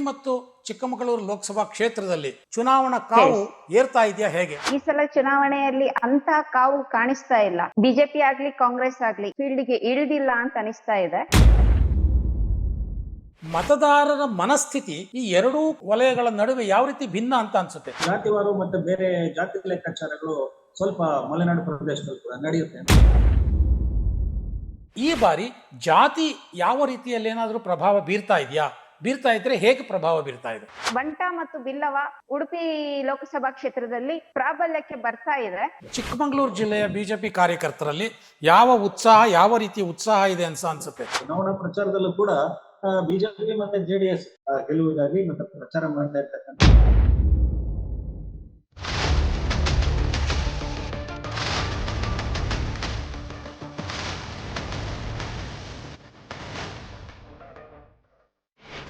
ಮತ್ತು ಚಿಕ್ಕಮಗಳೂರು ಲೋಕಸಭಾ ಕ್ಷೇತ್ರದಲ್ಲಿ ಚುನಾವಣಾ ಕಾವು ಏರ್ತಾ ಇದೆಯಾ ಹೇಗೆ? ಈ ಸಲ ಚುನಾವಣೆಯಲ್ಲಿ ಅಂತ ಕಾವು ಕಾಣಿಸ್ತಾ ಇಲ್ಲ. ಬಿಜೆಪಿ ಆಗ್ಲಿ ಕಾಂಗ್ರೆಸ್ ಆಗ್ಲಿ ಫೀಲ್ಡ್ಗೆ ಇಳಿದಿಲ್ಲ ಅಂತ ಅನಿಸ್ತಾ ಇದೆ. ಮತದಾರರ ಮನಸ್ಥಿತಿ ಈ ಎರಡೂ ವಲಯಗಳ ನಡುವೆ ಯಾವ ರೀತಿ ಭಿನ್ನ ಅಂತ ಅನ್ಸುತ್ತೆ? ಜಾತಿವಾರು ಮತ್ತೆ ಬೇರೆ ಜಾತಿ ಲೆಕ್ಕಾಚಾರಗಳು ಸ್ವಲ್ಪ ಮಲೆನಾಡು ಪ್ರದೇಶದಲ್ಲಿ ಕೂಡ ನಡೆಯುತ್ತೆ. ಈ ಬಾರಿ ಜಾತಿ ಯಾವ ರೀತಿಯಲ್ಲಿ ಏನಾದರೂ ಪ್ರಭಾವ ಬೀರ್ತಾ ಇದೆಯಾ? ಬೀರ್ತಾ ಇದ್ರೆ ಹೇಗೆ ಪ್ರಭಾವ ಬೀರ್ತಾ ಇದೆ? ಬಂಟ ಮತ್ತು ಬಿಲ್ಲವ ಉಡುಪಿ ಲೋಕಸಭಾ ಕ್ಷೇತ್ರದಲ್ಲಿ ಪ್ರಾಬಲ್ಯಕ್ಕೆ ಬರ್ತಾ ಇದೆ. ಚಿಕ್ಕಮಗಳೂರು ಜಿಲ್ಲೆಯ ಬಿಜೆಪಿ ಕಾರ್ಯಕರ್ತರಲ್ಲಿ ಯಾವ ಉತ್ಸಾಹ, ಯಾವ ರೀತಿಯ ಉತ್ಸಾಹ ಇದೆ ಅನ್ಸುತ್ತೆ? ಚುನಾವಣಾ ಪ್ರಚಾರದಲ್ಲೂ ಕೂಡ ಬಿಜೆಪಿ ಮತ್ತೆ ಜೆಡಿಎಸ್ ಗೆಲುವಿಗಾಗಿ ಮತ್ತೆ ಪ್ರಚಾರ ಮಾಡ್ತಾ ಇರ್ತಕ್ಕಂಥ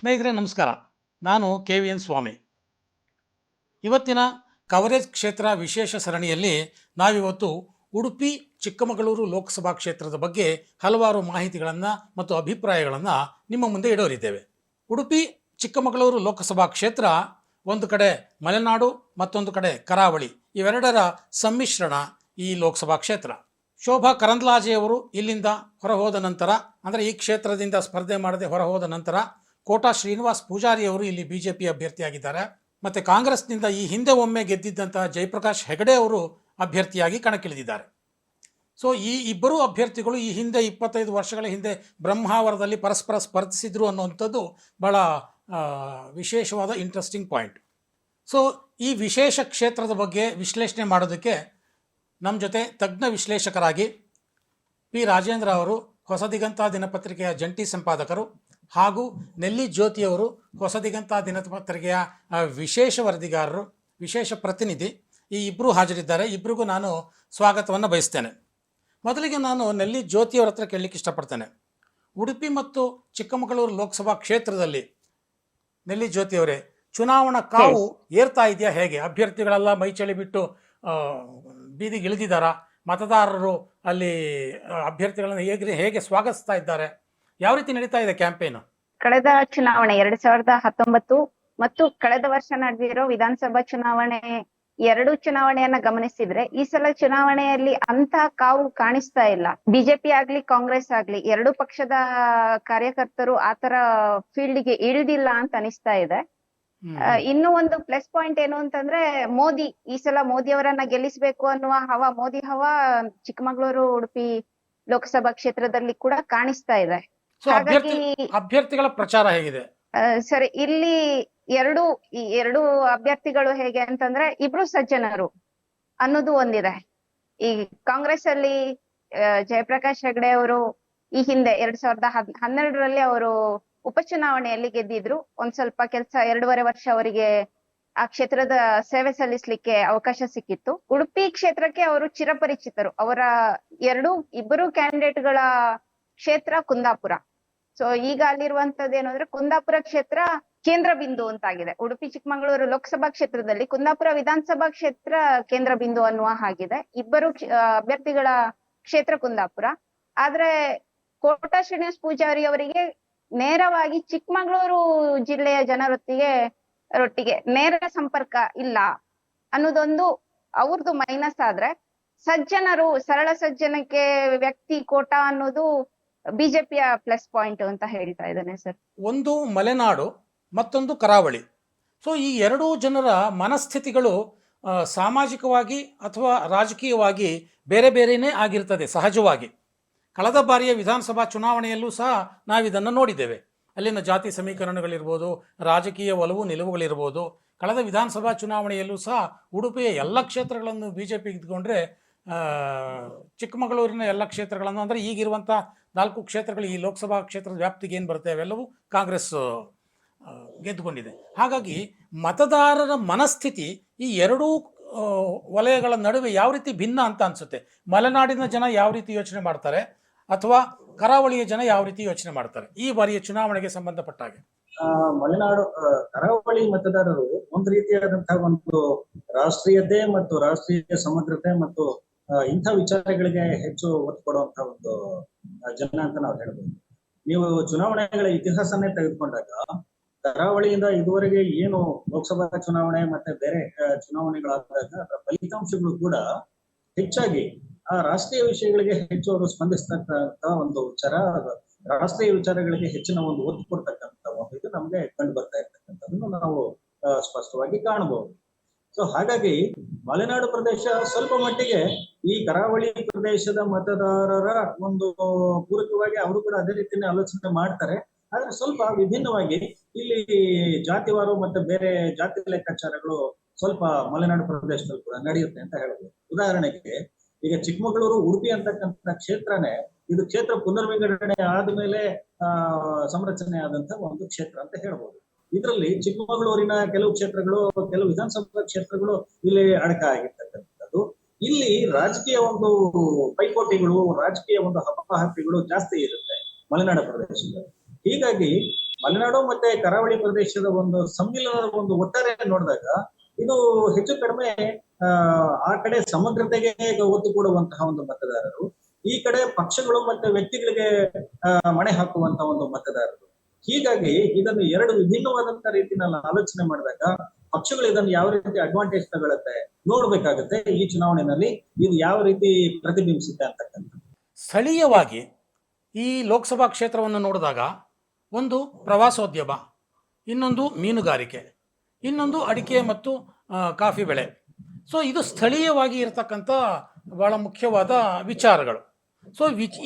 ಸ್ನೇಹಿತರೆ ನಮಸ್ಕಾರ, ನಾನು KVN ಸ್ವಾಮಿ. ಇವತ್ತಿನ ಕವರೇಜ್ ಕ್ಷೇತ್ರ ವಿಶೇಷ ಸರಣಿಯಲ್ಲಿ ನಾವಿವತ್ತು ಉಡುಪಿ ಚಿಕ್ಕಮಗಳೂರು ಲೋಕಸಭಾ ಕ್ಷೇತ್ರದ ಬಗ್ಗೆ ಹಲವಾರು ಮಾಹಿತಿಗಳನ್ನು ಮತ್ತು ಅಭಿಪ್ರಾಯಗಳನ್ನು ನಿಮ್ಮ ಮುಂದೆ ಇಡೋರಿದ್ದೇವೆ. ಉಡುಪಿ ಚಿಕ್ಕಮಗಳೂರು ಲೋಕಸಭಾ ಕ್ಷೇತ್ರ ಒಂದು ಕಡೆ ಮಲೆನಾಡು, ಮತ್ತೊಂದು ಕಡೆ ಕರಾವಳಿ, ಇವೆರಡರ ಸಮ್ಮಿಶ್ರಣ ಈ ಲೋಕಸಭಾ ಕ್ಷೇತ್ರ. ಶೋಭಾ ಕರಂದ್ಲಾಜೆಯವರು ಇಲ್ಲಿಂದ ಹೊರಹೋದ ನಂತರ, ಅಂದರೆ ಈ ಕ್ಷೇತ್ರದಿಂದ ಸ್ಪರ್ಧೆ ಮಾಡದೆ ಹೊರಹೋದ ನಂತರ ಕೋಟಾ ಶ್ರೀನಿವಾಸ್ ಪೂಜಾರಿ ಅವರು ಇಲ್ಲಿ ಬಿಜೆಪಿ ಅಭ್ಯರ್ಥಿಯಾಗಿದ್ದಾರೆ. ಮತ್ತು ಕಾಂಗ್ರೆಸ್ನಿಂದ ಈ ಹಿಂದೆ ಒಮ್ಮೆ ಗೆದ್ದಿದ್ದಂತಹ ಜಯಪ್ರಕಾಶ್ ಹೆಗಡೆ ಅವರು ಅಭ್ಯರ್ಥಿಯಾಗಿ ಕಣಕ್ಕಿಳಿದಿದ್ದಾರೆ. ಸೊ ಈ ಇಬ್ಬರು ಅಭ್ಯರ್ಥಿಗಳು ಈ ಹಿಂದೆ 25 ವರ್ಷಗಳ ಹಿಂದೆ ಬ್ರಹ್ಮಾವರದಲ್ಲಿ ಪರಸ್ಪರ ಸ್ಪರ್ಧಿಸಿದ್ರು ಅನ್ನುವಂಥದ್ದು ಬಹಳ ವಿಶೇಷವಾದ ಇಂಟ್ರೆಸ್ಟಿಂಗ್ ಪಾಯಿಂಟ್. ಸೊ ಈ ವಿಶೇಷ ಕ್ಷೇತ್ರದ ಬಗ್ಗೆ ವಿಶ್ಲೇಷಣೆ ಮಾಡೋದಕ್ಕೆ ನಮ್ಮ ಜೊತೆ ತಜ್ಞ ವಿಶ್ಲೇಷಕರಾಗಿ ಪಿ ರಾಜೇಂದ್ರ ಅವರು, ಹೊಸದಿಗಂತ ದಿನಪತ್ರಿಕೆಯ ಜಂಟಿ ಸಂಪಾದಕರು, ಹಾಗೂ ನೆಲ್ಲಿ ಜ್ಯೋತಿಯವರು, ಹೊಸದಿಗಂತ ದಿನಪತ್ರಿಕೆಯ ವಿಶೇಷ ವರದಿಗಾರರು, ವಿಶೇಷ ಪ್ರತಿನಿಧಿ, ಈ ಇಬ್ಬರು ಹಾಜರಿದ್ದಾರೆ. ಇಬ್ಬರಿಗೂ ನಾನು ಸ್ವಾಗತವನ್ನು ಬಯಸ್ತೇನೆ. ಮೊದಲಿಗೆ ನಾನು ನೆಲ್ಲಿ ಜ್ಯೋತಿಯವರ ಹತ್ರ ಕೇಳಲಿಕ್ಕೆ ಇಷ್ಟಪಡ್ತೇನೆ. ಉಡುಪಿ ಮತ್ತು ಚಿಕ್ಕಮಗಳೂರು ಲೋಕಸಭಾ ಕ್ಷೇತ್ರದಲ್ಲಿ ನೆಲ್ಲಿ ಜ್ಯೋತಿಯವರೇ, ಚುನಾವಣಾ ಕಾವು ಏರ್ತಾ ಇದೆಯಾ ಹೇಗೆ? ಅಭ್ಯರ್ಥಿಗಳೆಲ್ಲ ಮೈಚಳಿ ಬಿಟ್ಟು ಬೀದಿಗೆ ಇಳಿದಿದ್ದಾರಾ? ಮತದಾರರು ಅಲ್ಲಿ ಅಭ್ಯರ್ಥಿಗಳನ್ನು ಹೇಗೆ ಸ್ವಾಗತಿಸ್ತಾ ಇದ್ದಾರೆ? ಯಾವ ರೀತಿ ನಡೀತಾ ಇದೆ ಕ್ಯಾಂಪೇನ್? ಕಳೆದ ಚುನಾವಣೆ 2019 ಮತ್ತು ಕಳೆದ ವರ್ಷ ನಡೆದಿರೋ ವಿಧಾನಸಭಾ ಚುನಾವಣೆ, ಎರಡು ಚುನಾವಣೆಯನ್ನ ಗಮನಿಸಿದ್ರೆ ಈ ಸಲ ಚುನಾವಣೆಯಲ್ಲಿ ಅಂತ ಕಾವು ಕಾಣಿಸ್ತಾ ಇಲ್ಲ. ಬಿಜೆಪಿ ಆಗ್ಲಿ ಕಾಂಗ್ರೆಸ್ ಆಗ್ಲಿ ಎರಡು ಪಕ್ಷದ ಕಾರ್ಯಕರ್ತರು ಆತರ ಫೀಲ್ಡ್ಗೆ ಇಳಿದಿಲ್ಲ ಅಂತ ಅನಿಸ್ತಾ ಇದೆ. ಇನ್ನು ಒಂದು ಪ್ಲಸ್ ಪಾಯಿಂಟ್ ಏನು ಅಂತಂದ್ರೆ, ಈ ಸಲ ಮೋದಿ ಅವರನ್ನ ಗೆಲ್ಲಿಸಬೇಕು ಅನ್ನುವ ಹವಾ, ಮೋದಿ ಹವಾ ಚಿಕ್ಕಮಗಳೂರು ಉಡುಪಿ ಲೋಕಸಭಾ ಕ್ಷೇತ್ರದಲ್ಲಿ ಕೂಡ ಕಾಣಿಸ್ತಾ ಇದೆ. ಹಾಗಾಗಿ ಅಭ್ಯರ್ಥಿಗಳ ಪ್ರಚಾರ ಹೇಗಿದೆ? ಸರಿ, ಇಲ್ಲಿ ಎರಡು ಅಭ್ಯರ್ಥಿಗಳು ಹೇಗೆ ಅಂತಂದ್ರೆ ಇಬ್ರು ಸಜ್ಜನರು ಅನ್ನೋದು ಒಂದಿದೆ. ಈ ಕಾಂಗ್ರೆಸ್ ಅಲ್ಲಿ ಜಯಪ್ರಕಾಶ್ ಹೆಗಡೆ ಅವರು ಈ ಹಿಂದೆ 2012ರಲ್ಲಿ ಅವರು ಉಪಚುನಾವಣೆಯಲ್ಲಿ ಗೆದ್ದಿದ್ರು. ಒಂದ್ ಸ್ವಲ್ಪ ಕೆಲಸ 2.5 ವರ್ಷ ಅವರಿಗೆ ಆ ಕ್ಷೇತ್ರದ ಸೇವೆ ಸಲ್ಲಿಸ್ಲಿಕ್ಕೆ ಅವಕಾಶ ಸಿಕ್ಕಿತ್ತು. ಉಡುಪಿ ಕ್ಷೇತ್ರಕ್ಕೆ ಅವರು ಚಿರಪರಿಚಿತರು. ಅವರ ಇಬ್ಬರು ಕ್ಯಾಂಡಿಡೇಟ್ಗಳ ಕ್ಷೇತ್ರ ಕುಂದಾಪುರ. ಸೊ ಈಗ ಅಲ್ಲಿರುವಂತದ್ದು ಏನು ಅಂದ್ರೆ, ಕುಂದಾಪುರ ಕ್ಷೇತ್ರ ಕೇಂದ್ರ ಬಿಂದು ಅಂತಾಗಿದೆ. ಉಡುಪಿ ಚಿಕ್ಕಮಗಳೂರು ಲೋಕಸಭಾ ಕ್ಷೇತ್ರದಲ್ಲಿ ಕುಂದಾಪುರ ವಿಧಾನಸಭಾ ಕ್ಷೇತ್ರ ಕೇಂದ್ರ ಬಿಂದು ಅನ್ನುವ ಹಾಗಿದೆ. ಇಬ್ಬರು ಅಭ್ಯರ್ಥಿಗಳ ಕ್ಷೇತ್ರ ಕುಂದಾಪುರ. ಆದ್ರೆ ಕೋಟಾ ಶ್ರೀನಿವಾಸ್ ಪೂಜಾರಿ ಅವರಿಗೆ ನೇರವಾಗಿ ಚಿಕ್ಕಮಗಳೂರು ಜಿಲ್ಲೆಯ ಜನರೊಟ್ಟಿಗೆ ನೇರ ಸಂಪರ್ಕ ಇಲ್ಲ ಅನ್ನೋದೊಂದು ಅವ್ರದ್ದು ಮೈನಸ್. ಆದ್ರೆ ಸರಳ ಸಜ್ಜನಕ್ಕೆ ವ್ಯಕ್ತಿ ಕೋಟಾ ಅನ್ನೋದು ಬಿಜೆಪಿಯ ಪ್ಲಸ್ ಪಾಯಿಂಟ್ ಅಂತ ಹೇಳ್ತಾ ಇದ್ದಾನೆ ಸರ್. ಒಂದು ಮಲೆನಾಡು, ಮತ್ತೊಂದು ಕರಾವಳಿ. ಸೊ ಈ ಎರಡೂ ಜನರ ಮನಸ್ಥಿತಿಗಳು ಸಾಮಾಜಿಕವಾಗಿ ಅಥವಾ ರಾಜಕೀಯವಾಗಿ ಬೇರೆ ಬೇರೆಯೇ ಆಗಿರ್ತದೆ ಸಹಜವಾಗಿ. ಕಳೆದ ಬಾರಿಯ ವಿಧಾನಸಭಾ ಚುನಾವಣೆಯಲ್ಲೂ ಸಹ ನಾವಿದನ್ನು ನೋಡಿದ್ದೇವೆ. ಅಲ್ಲಿನ ಜಾತಿ ಸಮೀಕರಣಗಳಿರ್ಬೋದು, ರಾಜಕೀಯ ಒಲವು ನಿಲುವುಗಳಿರ್ಬೋದು. ಕಳೆದ ವಿಧಾನಸಭಾ ಚುನಾವಣೆಯಲ್ಲೂ ಸಹ ಉಡುಪಿಯ ಎಲ್ಲ ಕ್ಷೇತ್ರಗಳನ್ನು ಬಿಜೆಪಿ ಗೆದ್ದುಕೊಂಡ್ರೆ ಚಿಕ್ಕಮಗಳೂರಿನ ಎಲ್ಲ ಕ್ಷೇತ್ರಗಳನ್ನು, ಅಂದರೆ ಈಗಿರುವಂಥ 4 ಕ್ಷೇತ್ರಗಳು ಈ ಲೋಕಸಭಾ ಕ್ಷೇತ್ರದ ವ್ಯಾಪ್ತಿಗೆ ಏನು ಬರುತ್ತೆ ಅವೆಲ್ಲವೂ ಕಾಂಗ್ರೆಸ್ ಗೆದ್ದುಕೊಂಡಿದೆ. ಹಾಗಾಗಿ ಮತದಾರರ ಮನಸ್ಥಿತಿ ಈ ಎರಡೂ ವಲಯಗಳ ನಡುವೆ ಯಾವ ರೀತಿ ಭಿನ್ನ ಅಂತ ಅನಿಸುತ್ತೆ? ಮಲೆನಾಡಿನ ಜನ ಯಾವ ರೀತಿ ಯೋಚನೆ ಮಾಡ್ತಾರೆ ಅಥವಾ ಕರಾವಳಿಯ ಜನ ಯಾವ ರೀತಿ ಯೋಚನೆ ಮಾಡ್ತಾರೆ ಈ ಬಾರಿಯ ಚುನಾವಣೆಗೆ ಸಂಬಂಧಪಟ್ಟ ಹಾಗೆ? ಮಲೆನಾಡು ಕರಾವಳಿ ಮತದಾರರು ಒಂದು ರೀತಿಯಾದಂತಹ ಒಂದು ರಾಷ್ಟ್ರೀಯತೆ ಮತ್ತು ರಾಷ್ಟ್ರೀಯ ಸಮಗ್ರತೆ ಮತ್ತು ಇಂಥ ವಿಚಾರಗಳಿಗೆ ಹೆಚ್ಚು ಒತ್ತು ಕೊಡುವಂತಹ ಒಂದು ಜನ ಅಂತ ನಾವು ಹೇಳ್ಬೋದು. ನೀವು ಚುನಾವಣೆಗಳ ಇತಿಹಾಸನೇ ತೆಗೆದುಕೊಂಡಾಗ ಕರಾವಳಿಯಿಂದ ಇದುವರೆಗೆ ಏನು ಲೋಕಸಭಾ ಚುನಾವಣೆ ಮತ್ತೆ ಬೇರೆ ಚುನಾವಣೆಗಳಾದಾಗ ಅದರ ಫಲಿತಾಂಶಗಳು ಕೂಡ ಹೆಚ್ಚಾಗಿ ಆ ರಾಷ್ಟ್ರೀಯ ವಿಷಯಗಳಿಗೆ ಹೆಚ್ಚು ಅವರು ಸ್ಪಂದಿಸ್ತಕ್ಕಂತ ಒಂದು ವಿಚಾರ, ರಾಷ್ಟ್ರೀಯ ವಿಚಾರಗಳಿಗೆ ಹೆಚ್ಚಿನ ಒಂದು ಒತ್ತು ಕೊಡ್ತಕ್ಕಂತ ಒಂದು ಇದು ನಮ್ಗೆ ಕಂಡು ಬರ್ತಾ ಇರ್ತಕ್ಕಂಥದ್ದನ್ನು ನಾವು ಸ್ಪಷ್ಟವಾಗಿ ಕಾಣಬಹುದು. ಸೊ ಹಾಗಾಗಿ ಮಲೆನಾಡು ಪ್ರದೇಶ ಸ್ವಲ್ಪ ಮಟ್ಟಿಗೆ ಈ ಕರಾವಳಿ ಪ್ರದೇಶದ ಮತದಾರರ ಒಂದು ಪೂರಕವಾಗಿ ಅವರು ಕೂಡ ಅದೇ ರೀತಿಯ ಆಲೋಚನೆ ಮಾಡ್ತಾರೆ. ಆದ್ರೆ ಸ್ವಲ್ಪ ವಿಭಿನ್ನವಾಗಿ ಇಲ್ಲಿ ಜಾತಿವಾರು ಮತ್ತೆ ಬೇರೆ ಜಾತಿ ಲೆಕ್ಕಾಚಾರಗಳು ಸ್ವಲ್ಪ ಮಲೆನಾಡು ಪ್ರದೇಶದಲ್ಲಿ ಕೂಡ ನಡೆಯುತ್ತೆ ಅಂತ ಹೇಳ್ಬೋದು. ಉದಾಹರಣೆಗೆ ಈಗ ಚಿಕ್ಕಮಗಳೂರು ಉಡುಪಿ ಅಂತಕ್ಕಂಥ ಕ್ಷೇತ್ರನೇ ಇದು ಕ್ಷೇತ್ರ ಪುನರ್ವಿಂಗಡಣೆ ಆದ್ಮೇಲೆ ಸಂರಚನೆ ಆದಂತ ಒಂದು ಕ್ಷೇತ್ರ ಅಂತ ಹೇಳ್ಬೋದು. ಇದರಲ್ಲಿ ಚಿಕ್ಕಮಗಳೂರಿನ ಕೆಲವು ಕ್ಷೇತ್ರಗಳು, ಕೆಲವು ವಿಧಾನಸಭಾ ಕ್ಷೇತ್ರಗಳು ಇಲ್ಲಿ ಅಡಕ ಆಗಿರ್ತಕ್ಕಂಥದ್ದು. ಇಲ್ಲಿ ರಾಜಕೀಯ ಒಂದು ಪೈಪೋಟಿಗಳು, ರಾಜಕೀಯ ಒಂದು ಹಪಾಹಪಿಗಳು ಜಾಸ್ತಿ ಇರುತ್ತೆ ಮಲೆನಾಡು ಪ್ರದೇಶದಲ್ಲಿ. ಹೀಗಾಗಿ ಮಲೆನಾಡು ಮತ್ತೆ ಕರಾವಳಿ ಪ್ರದೇಶದ ಒಂದು ಸಮ್ಮಿಲನದ ಒಂದು ಒಟ್ಟಾರೆ ನೋಡಿದಾಗ ಇದು ಹೆಚ್ಚು ಕಡಿಮೆ ಆ ಕಡೆ ಸಮಗ್ರತೆಗೆ ಒತ್ತು ಕೊಡುವಂತಹ ಒಂದು ಮತದಾರರು, ಈ ಕಡೆ ಪಕ್ಷಗಳು ಮತ್ತೆ ವ್ಯಕ್ತಿಗಳಿಗೆ ಮಣೆ ಹಾಕುವಂತಹ ಒಂದು ಮತದಾರರು. ಹೀಗಾಗಿ ಇದನ್ನು ಎರಡು ವಿಭಿನ್ನವಾದಂತಹ ರೀತಿಯಲ್ಲಿ ಆಲೋಚನೆ ಮಾಡಿದಾಗ ಪಕ್ಷಗಳು ಇದನ್ನು ಯಾವ ರೀತಿ ಅಡ್ವಾಂಟೇಜ್ ತಗೊಳುತ್ತೆ ನೋಡ್ಬೇಕಾಗುತ್ತೆ ಈ ಚುನಾವಣೆಯಲ್ಲಿ, ಇದು ಯಾವ ರೀತಿ ಪ್ರತಿಬಿಂಬಿಸುತ್ತೆ ಅಂತಕ್ಕಂಥ. ಸ್ಥಳೀಯವಾಗಿ ಈ ಲೋಕಸಭಾ ಕ್ಷೇತ್ರವನ್ನು ನೋಡಿದಾಗ ಒಂದು ಪ್ರವಾಸೋದ್ಯಮ, ಇನ್ನೊಂದು ಮೀನುಗಾರಿಕೆ, ಇನ್ನೊಂದು ಅಡಿಕೆ ಮತ್ತು ಕಾಫಿ ಬೆಳೆ. ಸೊ ಇದು ಸ್ಥಳೀಯವಾಗಿ ಇರತಕ್ಕಂಥ ಬಹಳ ಮುಖ್ಯವಾದ ವಿಚಾರಗಳು. ಸೊ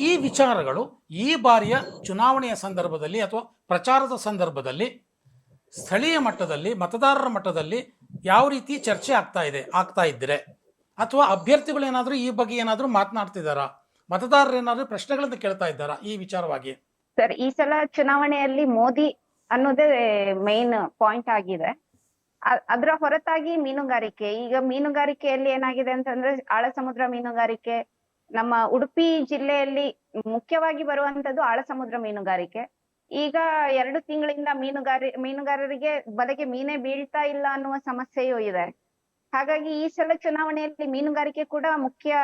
ಈ ವಿಚಾರಗಳು ಈ ಬಾರಿಯ ಚುನಾವಣೆಯ ಸಂದರ್ಭದಲ್ಲಿ ಅಥವಾ ಪ್ರಚಾರದ ಸಂದರ್ಭದಲ್ಲಿ ಸ್ಥಳೀಯ ಮಟ್ಟದಲ್ಲಿ ಮತದಾರರ ಮಟ್ಟದಲ್ಲಿ ಯಾವ ರೀತಿ ಚರ್ಚೆ ಆಗ್ತಾ ಇದ್ದರೆ, ಅಥವಾ ಅಭ್ಯರ್ಥಿಗಳು ಏನಾದರೂ ಈ ಬಗ್ಗೆ ಏನಾದರೂ ಮಾತನಾಡ್ತಿದ್ದಾರಾ, ಮತದಾರರು ಏನಾದರೂ ಪ್ರಶ್ನೆಗಳನ್ನು ಕೇಳ್ತಾ ಇದ್ದಾರಾ ಈ ವಿಚಾರವಾಗಿ? ಸರ್, ಈ ಸಲ ಚುನಾವಣೆಯಲ್ಲಿ ಮೋದಿ ಅನ್ನೋದೇ ಮೈನ್ ಪಾಯಿಂಟ್ ಆಗಿದೆ. ಅದರ ಹೊರತಾಗಿ ಮೀನುಗಾರಿಕೆ, ಈಗ ಮೀನುಗಾರಿಕೆಯಲ್ಲಿ ಏನಾಗಿದೆ ಅಂತಂದ್ರೆ ಆಳ ಸಮುದ್ರ ಮೀನುಗಾರಿಕೆ, ನಮ್ಮ ಉಡುಪಿ ಜಿಲ್ಲೆಯಲ್ಲಿ ಮುಖ್ಯವಾಗಿ ಬರುವಂತದ್ದು ಆಳ ಸಮುದ್ರ ಮೀನುಗಾರಿಕೆ. ಈಗ 2 ತಿಂಗಳಿಂದ ಮೀನುಗಾರರಿಗೆ ಬಲೆಗೆ ಮೀನೇ ಬೀಳ್ತಾ ಇಲ್ಲ ಅನ್ನುವ ಸಮಸ್ಯೆಯೂ ಇದೆ. ಹಾಗಾಗಿ ಈ ಸಲ ಚುನಾವಣೆಯಲ್ಲಿ ಮೀನುಗಾರಿಕೆ ಕೂಡ ಮುಖ್ಯ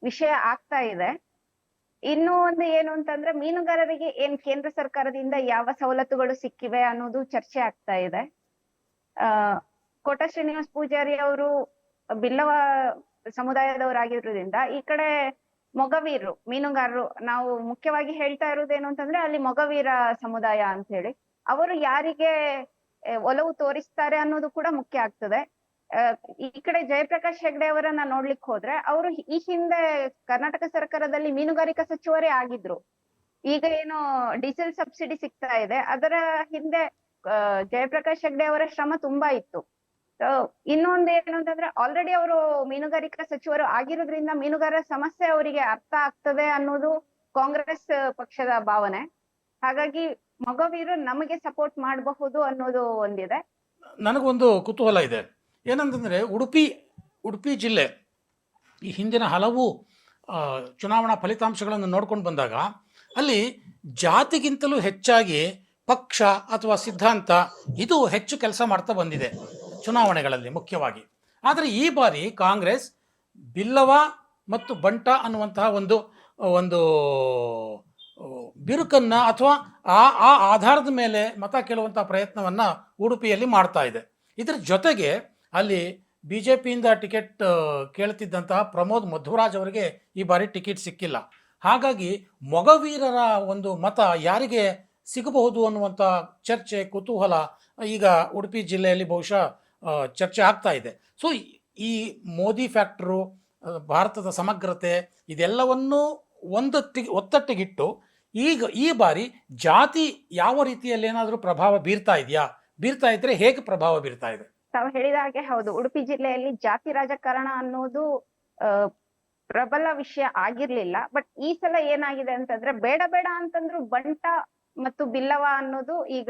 ವಿಷಯ ಆಗ್ತಾ ಇದೆ. ಇನ್ನು ಒಂದು ಏನು ಅಂತಂದ್ರೆ ಮೀನುಗಾರರಿಗೆ ಏನ್ ಕೇಂದ್ರ ಸರ್ಕಾರದಿಂದ ಯಾವ ಸವಲತ್ತುಗಳು ಸಿಕ್ಕಿವೆ ಅನ್ನೋದು ಚರ್ಚೆ ಆಗ್ತಾ ಇದೆ. ಕೋಟ ಶ್ರೀನಿವಾಸ ಪೂಜಾರಿ ಅವರು ಬಿಲ್ಲವ ಸಮುದಾಯದವರಾಗಿರೋದ್ರಿಂದ ಈ ಕಡೆ ಮೊಗವೀರರು ಮೀನುಗಾರರು, ನಾವು ಮುಖ್ಯವಾಗಿ ಹೇಳ್ತಾ ಇರೋದೇನು ಅಂತಂದ್ರೆ ಅಲ್ಲಿ ಮೊಗವೀರ ಸಮುದಾಯ ಅಂತ ಹೇಳಿ, ಅವರು ಯಾರಿಗೆ ಒಲವು ತೋರಿಸ್ತಾರೆ ಅನ್ನೋದು ಕೂಡ ಮುಖ್ಯ ಆಗ್ತದೆ. ಈ ಕಡೆ ಜಯಪ್ರಕಾಶ್ ಹೆಗ್ಡೆ ಅವರನ್ನ ನೋಡ್ಲಿಕ್ಕೆ ಹೋದ್ರೆ ಅವರು ಈ ಹಿಂದೆ ಕರ್ನಾಟಕ ಸರ್ಕಾರದಲ್ಲಿ ಮೀನುಗಾರಿಕಾ ಸಚಿವರೇ ಆಗಿದ್ರು. ಈಗ ಏನು ಡೀಸೆಲ್ ಸಬ್ಸಿಡಿ ಸಿಗ್ತಾ ಇದೆ, ಅದರ ಹಿಂದೆ ಜಯಪ್ರಕಾಶ್ ಹೆಗ್ಡೆ ಅವರ ಶ್ರಮ ತುಂಬಾ ಇತ್ತು. ಇನ್ನೊಂದು ಏನು ಅಂತಂದ್ರೆ ಆಲ್ರೆಡಿ ಅವರು ಮೀನುಗಾರಿಕಾ ಸಚಿವರು ಆಗಿರೋದ್ರಿಂದ ಮೀನುಗಾರರ ಸಮಸ್ಯೆ ಅವರಿಗೆ ಅರ್ಥ ಆಗ್ತದೆ ಅನ್ನೋದು ಕಾಂಗ್ರೆಸ್ ಪಕ್ಷದ ಭಾವನೆ. ಹಾಗಾಗಿ ಮೊಗವೀರು ನಮಗೆ ಸಪೋರ್ಟ್ ಮಾಡಬಹುದು ಅನ್ನೋದು ಒಂದಿದೆ. ನನಗೊಂದು ಕುತೂಹಲ ಇದೆ, ಏನಂತಂದರೆ ಉಡುಪಿ ಜಿಲ್ಲೆ ಈ ಹಿಂದಿನ ಹಲವು ಚುನಾವಣಾ ಫಲಿತಾಂಶಗಳನ್ನು ನೋಡ್ಕೊಂಡು ಬಂದಾಗ ಅಲ್ಲಿ ಜಾತಿಗಿಂತಲೂ ಹೆಚ್ಚಾಗಿ ಪಕ್ಷ ಅಥವಾ ಸಿದ್ಧಾಂತ ಇದು ಹೆಚ್ಚು ಕೆಲಸ ಮಾಡ್ತಾ ಬಂದಿದೆ ಚುನಾವಣೆಗಳಲ್ಲಿ ಮುಖ್ಯವಾಗಿ. ಆದರೆ ಈ ಬಾರಿ ಕಾಂಗ್ರೆಸ್ ಬಿಲ್ಲವ ಮತ್ತು ಬಂಟ ಅನ್ನುವಂತಹ ಒಂದು ಬಿರುಕನ್ನು ಅಥವಾ ಆ ಆಧಾರದ ಮೇಲೆ ಮತ ಕೇಳುವಂತಹ ಪ್ರಯತ್ನವನ್ನು ಉಡುಪಿಯಲ್ಲಿ ಮಾಡ್ತಾ ಇದೆ. ಇದರ ಜೊತೆಗೆ ಅಲ್ಲಿ BJPಯಿಂದ ಟಿಕೆಟ್ ಕೇಳ್ತಿದ್ದಂತಹ ಪ್ರಮೋದ್ ಮಧ್ವರಾಜ್ ಅವರಿಗೆ ಈ ಬಾರಿ ಟಿಕೆಟ್ ಸಿಕ್ಕಿಲ್ಲ. ಹಾಗಾಗಿ ಮೊಗವೀರರ ಒಂದು ಮತ ಯಾರಿಗೆ ಸಿಗಬಹುದು ಅನ್ನುವಂಥ ಚರ್ಚೆ, ಕುತೂಹಲ ಈಗ ಉಡುಪಿ ಜಿಲ್ಲೆಯಲ್ಲಿ ಬಹುಶಃ ಚರ್ಚೆ ಆಗ್ತಾ ಇದೆ. ಸೊ ಈ ಮೋದಿ ಫ್ಯಾಕ್ಟರು, ಭಾರತದ ಸಮಗ್ರತೆ, ಇದೆಲ್ಲವನ್ನೂ ಒತ್ತಟ್ಟಿಗಿಟ್ಟು ಈಗ ಈ ಬಾರಿ ಜಾತಿ ಯಾವ ರೀತಿಯಲ್ಲಿ ಏನಾದರೂ ಪ್ರಭಾವ ಬೀರ್ತಾ ಇದ್ರೆ ಹೇಗೆ ಪ್ರಭಾವ ಬೀರ್ತಾ ಇದೆ? ತಾವು ಹೇಳಿದ ಹಾಗೆ ಹೌದು, ಉಡುಪಿ ಜಿಲ್ಲೆಯಲ್ಲಿ ಜಾತಿ ರಾಜಕಾರಣ ಅನ್ನೋದು ಪ್ರಬಲ ವಿಷಯ ಆಗಿರ್ಲಿಲ್ಲ. ಬಟ್ ಈ ಸಲ ಏನಾಗಿದೆ ಅಂತಂದ್ರೆ ಬೇಡ ಬೇಡ ಅಂತಂದ್ರು ಬಂಟ ಮತ್ತು ಬಿಲ್ಲವ ಅನ್ನೋದು ಈಗ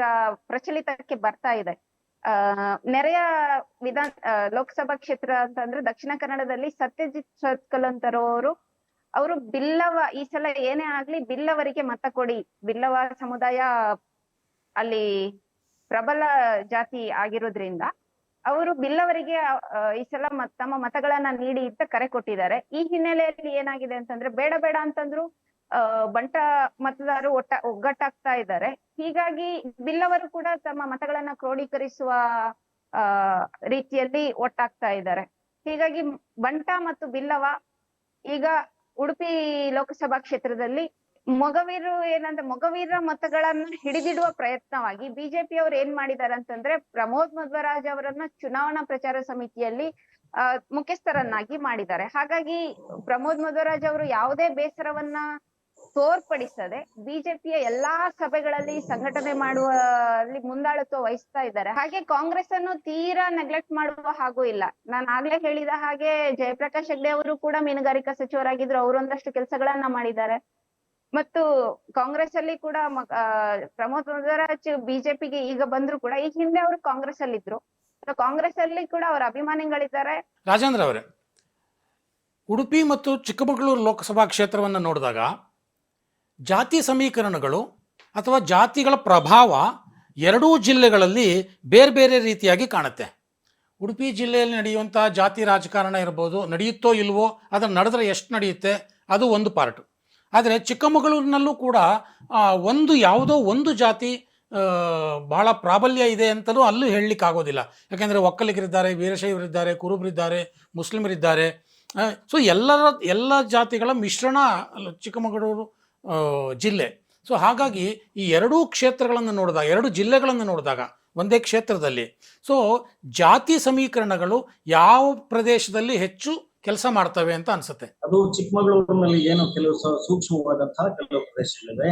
ಪ್ರಚಲಿತಕ್ಕೆ ಬರ್ತಾ ಇದೆ. ನೆರೆಯ ಲೋಕಸಭಾ ಕ್ಷೇತ್ರ ಅಂತಂದ್ರೆ ದಕ್ಷಿಣ ಕನ್ನಡದಲ್ಲಿ ಸತ್ಯಜಿತ್ ಸತ್ಕಲಂತರವರು ಅವರು ಬಿಲ್ಲವ, ಈ ಸಲ ಏನೇ ಆಗ್ಲಿ ಬಿಲ್ಲವರಿಗೆ ಮತ ಕೊಡಿ, ಬಿಲ್ಲವ ಸಮುದಾಯ ಅಲ್ಲಿ ಪ್ರಬಲ ಜಾತಿ ಆಗಿರೋದ್ರಿಂದ ಅವರು ಬಿಲ್ಲವರಿಗೆ ಈ ಸಲ ತಮ್ಮ ಮತಗಳನ್ನ ನೀಡಿ ಅಂತ ಕರೆ ಕೊಟ್ಟಿದ್ದಾರೆ. ಈ ಹಿನ್ನೆಲೆಯಲ್ಲಿ ಏನಾಗಿದೆ ಅಂತಂದ್ರೆ ಬೇಡ ಬೇಡ ಅಂತಂದ್ರು ಬಂಟ ಮತದಾರರು ಒಗ್ಗಟ್ಟಾಗ್ತಾ ಇದ್ದಾರೆ. ಹೀಗಾಗಿ ಬಿಲ್ಲವರು ಕೂಡ ತಮ್ಮ ಮತಗಳನ್ನ ಕ್ರೋಢೀಕರಿಸುವ ಆ ರೀತಿಯಲ್ಲಿ ಒಟ್ಟಾಗ್ತಾ ಇದ್ದಾರೆ. ಹೀಗಾಗಿ ಬಂಟ ಮತ್ತು ಬಿಲ್ಲವ ಈಗ ಉಡುಪಿ ಲೋಕಸಭಾ ಕ್ಷೇತ್ರದಲ್ಲಿ ಮೊಗವೀರರ ಮತಗಳನ್ನ ಹಿಡಿದಿಡುವ ಪ್ರಯತ್ನವಾಗಿ ಬಿಜೆಪಿ ಅವರು ಏನ್ ಮಾಡಿದ್ದಾರೆ ಅಂತಂದ್ರೆ ಪ್ರಮೋದ್ ಮಧ್ವರಾಜ್ ಅವರನ್ನ ಚುನಾವಣಾ ಪ್ರಚಾರ ಸಮಿತಿಯಲ್ಲಿ ಮುಖ್ಯಸ್ಥರನ್ನಾಗಿ ಮಾಡಿದ್ದಾರೆ. ಹಾಗಾಗಿ ಪ್ರಮೋದ್ ಮಧ್ವರಾಜ್ ಅವರು ಯಾವುದೇ ಬೇಸರವನ್ನ ತೋರ್ಪಡಿಸದೆ ಬಿಜೆಪಿಯ ಎಲ್ಲಾ ಸಭೆಗಳಲ್ಲಿ ಸಂಘಟನೆ ಮಾಡುವಲ್ಲಿ ಮುಂದಾಳತ್ವ ವಹಿಸ್ತಾ ಇದ್ದಾರೆ. ಹಾಗೆ ಕಾಂಗ್ರೆಸ್ ಅನ್ನು ತೀರಾ ನೆಗ್ಲೆಕ್ಟ್ ಮಾಡುವ ಹಾಗೂ ಇಲ್ಲ. ನಾನು ಆಗ್ಲೇ ಹೇಳಿದ ಹಾಗೆ ಜಯಪ್ರಕಾಶ್ ಹೆಗ್ಡೆ ಅವರು ಕೂಡ ಮೀನುಗಾರಿಕಾ ಸಚಿವರಾಗಿದ್ರು, ಅವರೊಂದಷ್ಟು ಕೆಲಸಗಳನ್ನ ಮಾಡಿದ್ದಾರೆ. ಮತ್ತು ಕಾಂಗ್ರೆಸ್ ಅಲ್ಲಿ ಕೂಡ ಪ್ರಮೋದ್ ಮಧ್ವರಾಜ್ ಬಿಜೆಪಿಗೆ ಈಗ ಬಂದ್ರು ಕೂಡ ಈ ಹಿಂದೆ ಅವರು ಕಾಂಗ್ರೆಸ್ ಅಲ್ಲಿ ಇದ್ರು. ಕಾಂಗ್ರೆಸ್ ಅಲ್ಲಿ ಕೂಡ ಅವರ ಅಭಿಮಾನಿಗಳಿದ್ದಾರೆ. ರಾಜೇಂದ್ರ ಅವರೇ, ಉಡುಪಿ ಮತ್ತು ಚಿಕ್ಕಮಗಳೂರು ಲೋಕಸಭಾ ಕ್ಷೇತ್ರವನ್ನು ನೋಡಿದಾಗ ಜಾತಿ ಸಮೀಕರಣಗಳು ಅಥವಾ ಜಾತಿಗಳ ಪ್ರಭಾವ ಎರಡೂ ಜಿಲ್ಲೆಗಳಲ್ಲಿ ಬೇರೆ ಬೇರೆ ರೀತಿಯಾಗಿ ಕಾಣುತ್ತೆ. ಉಡುಪಿ ಜಿಲ್ಲೆಯಲ್ಲಿ ನಡೆಯುವಂಥ ಜಾತಿ ರಾಜಕಾರಣ ಇರ್ಬೋದು, ನಡೆಯುತ್ತೋ ಇಲ್ವೋ, ಅದನ್ನು ನಡೆದ್ರೆ ಎಷ್ಟು ನಡೆಯುತ್ತೆ ಅದು ಒಂದು ಪಾರ್ಟು. ಆದರೆ ಚಿಕ್ಕಮಗಳೂರಿನಲ್ಲೂ ಕೂಡ ಯಾವುದೋ ಒಂದು ಜಾತಿ ಬಹಳ ಪ್ರಾಬಲ್ಯ ಇದೆ ಅಂತಲೂ ಅಲ್ಲೂ ಹೇಳಲಿಕ್ಕಾಗೋದಿಲ್ಲ. ಯಾಕೆಂದರೆ ಒಕ್ಕಲಿಗರಿದ್ದಾರೆ, ವೀರಶೈವರಿದ್ದಾರೆ, ಕುರುಬರಿದ್ದಾರೆ, ಮುಸ್ಲಿಮರಿದ್ದಾರೆ. ಸೊ ಎಲ್ಲ ಜಾತಿಗಳ ಮಿಶ್ರಣ ಚಿಕ್ಕಮಗಳೂರು ಜಿಲ್ಲೆ. ಸೊ ಹಾಗಾಗಿ ಈ ಎರಡೂ ಕ್ಷೇತ್ರಗಳನ್ನು ನೋಡಿದಾಗ, ಎರಡು ಜಿಲ್ಲೆಗಳನ್ನು ನೋಡಿದಾಗ ಒಂದೇ ಕ್ಷೇತ್ರದಲ್ಲಿ, ಸೊ ಜಾತಿ ಸಮೀಕರಣಗಳು ಯಾವ ಪ್ರದೇಶದಲ್ಲಿ ಹೆಚ್ಚು ಕೆಲಸ ಮಾಡ್ತವೆ ಅಂತ ಅನ್ಸುತ್ತೆ? ಅದು ಚಿಕ್ಕಮಗಳೂರಿನಲ್ಲಿ ಏನು ಕೆಲವು ಸೂಕ್ಷ್ಮವಾದಂತಹ ಕೆಲವು ಪ್ರದೇಶಗಳಿವೆ.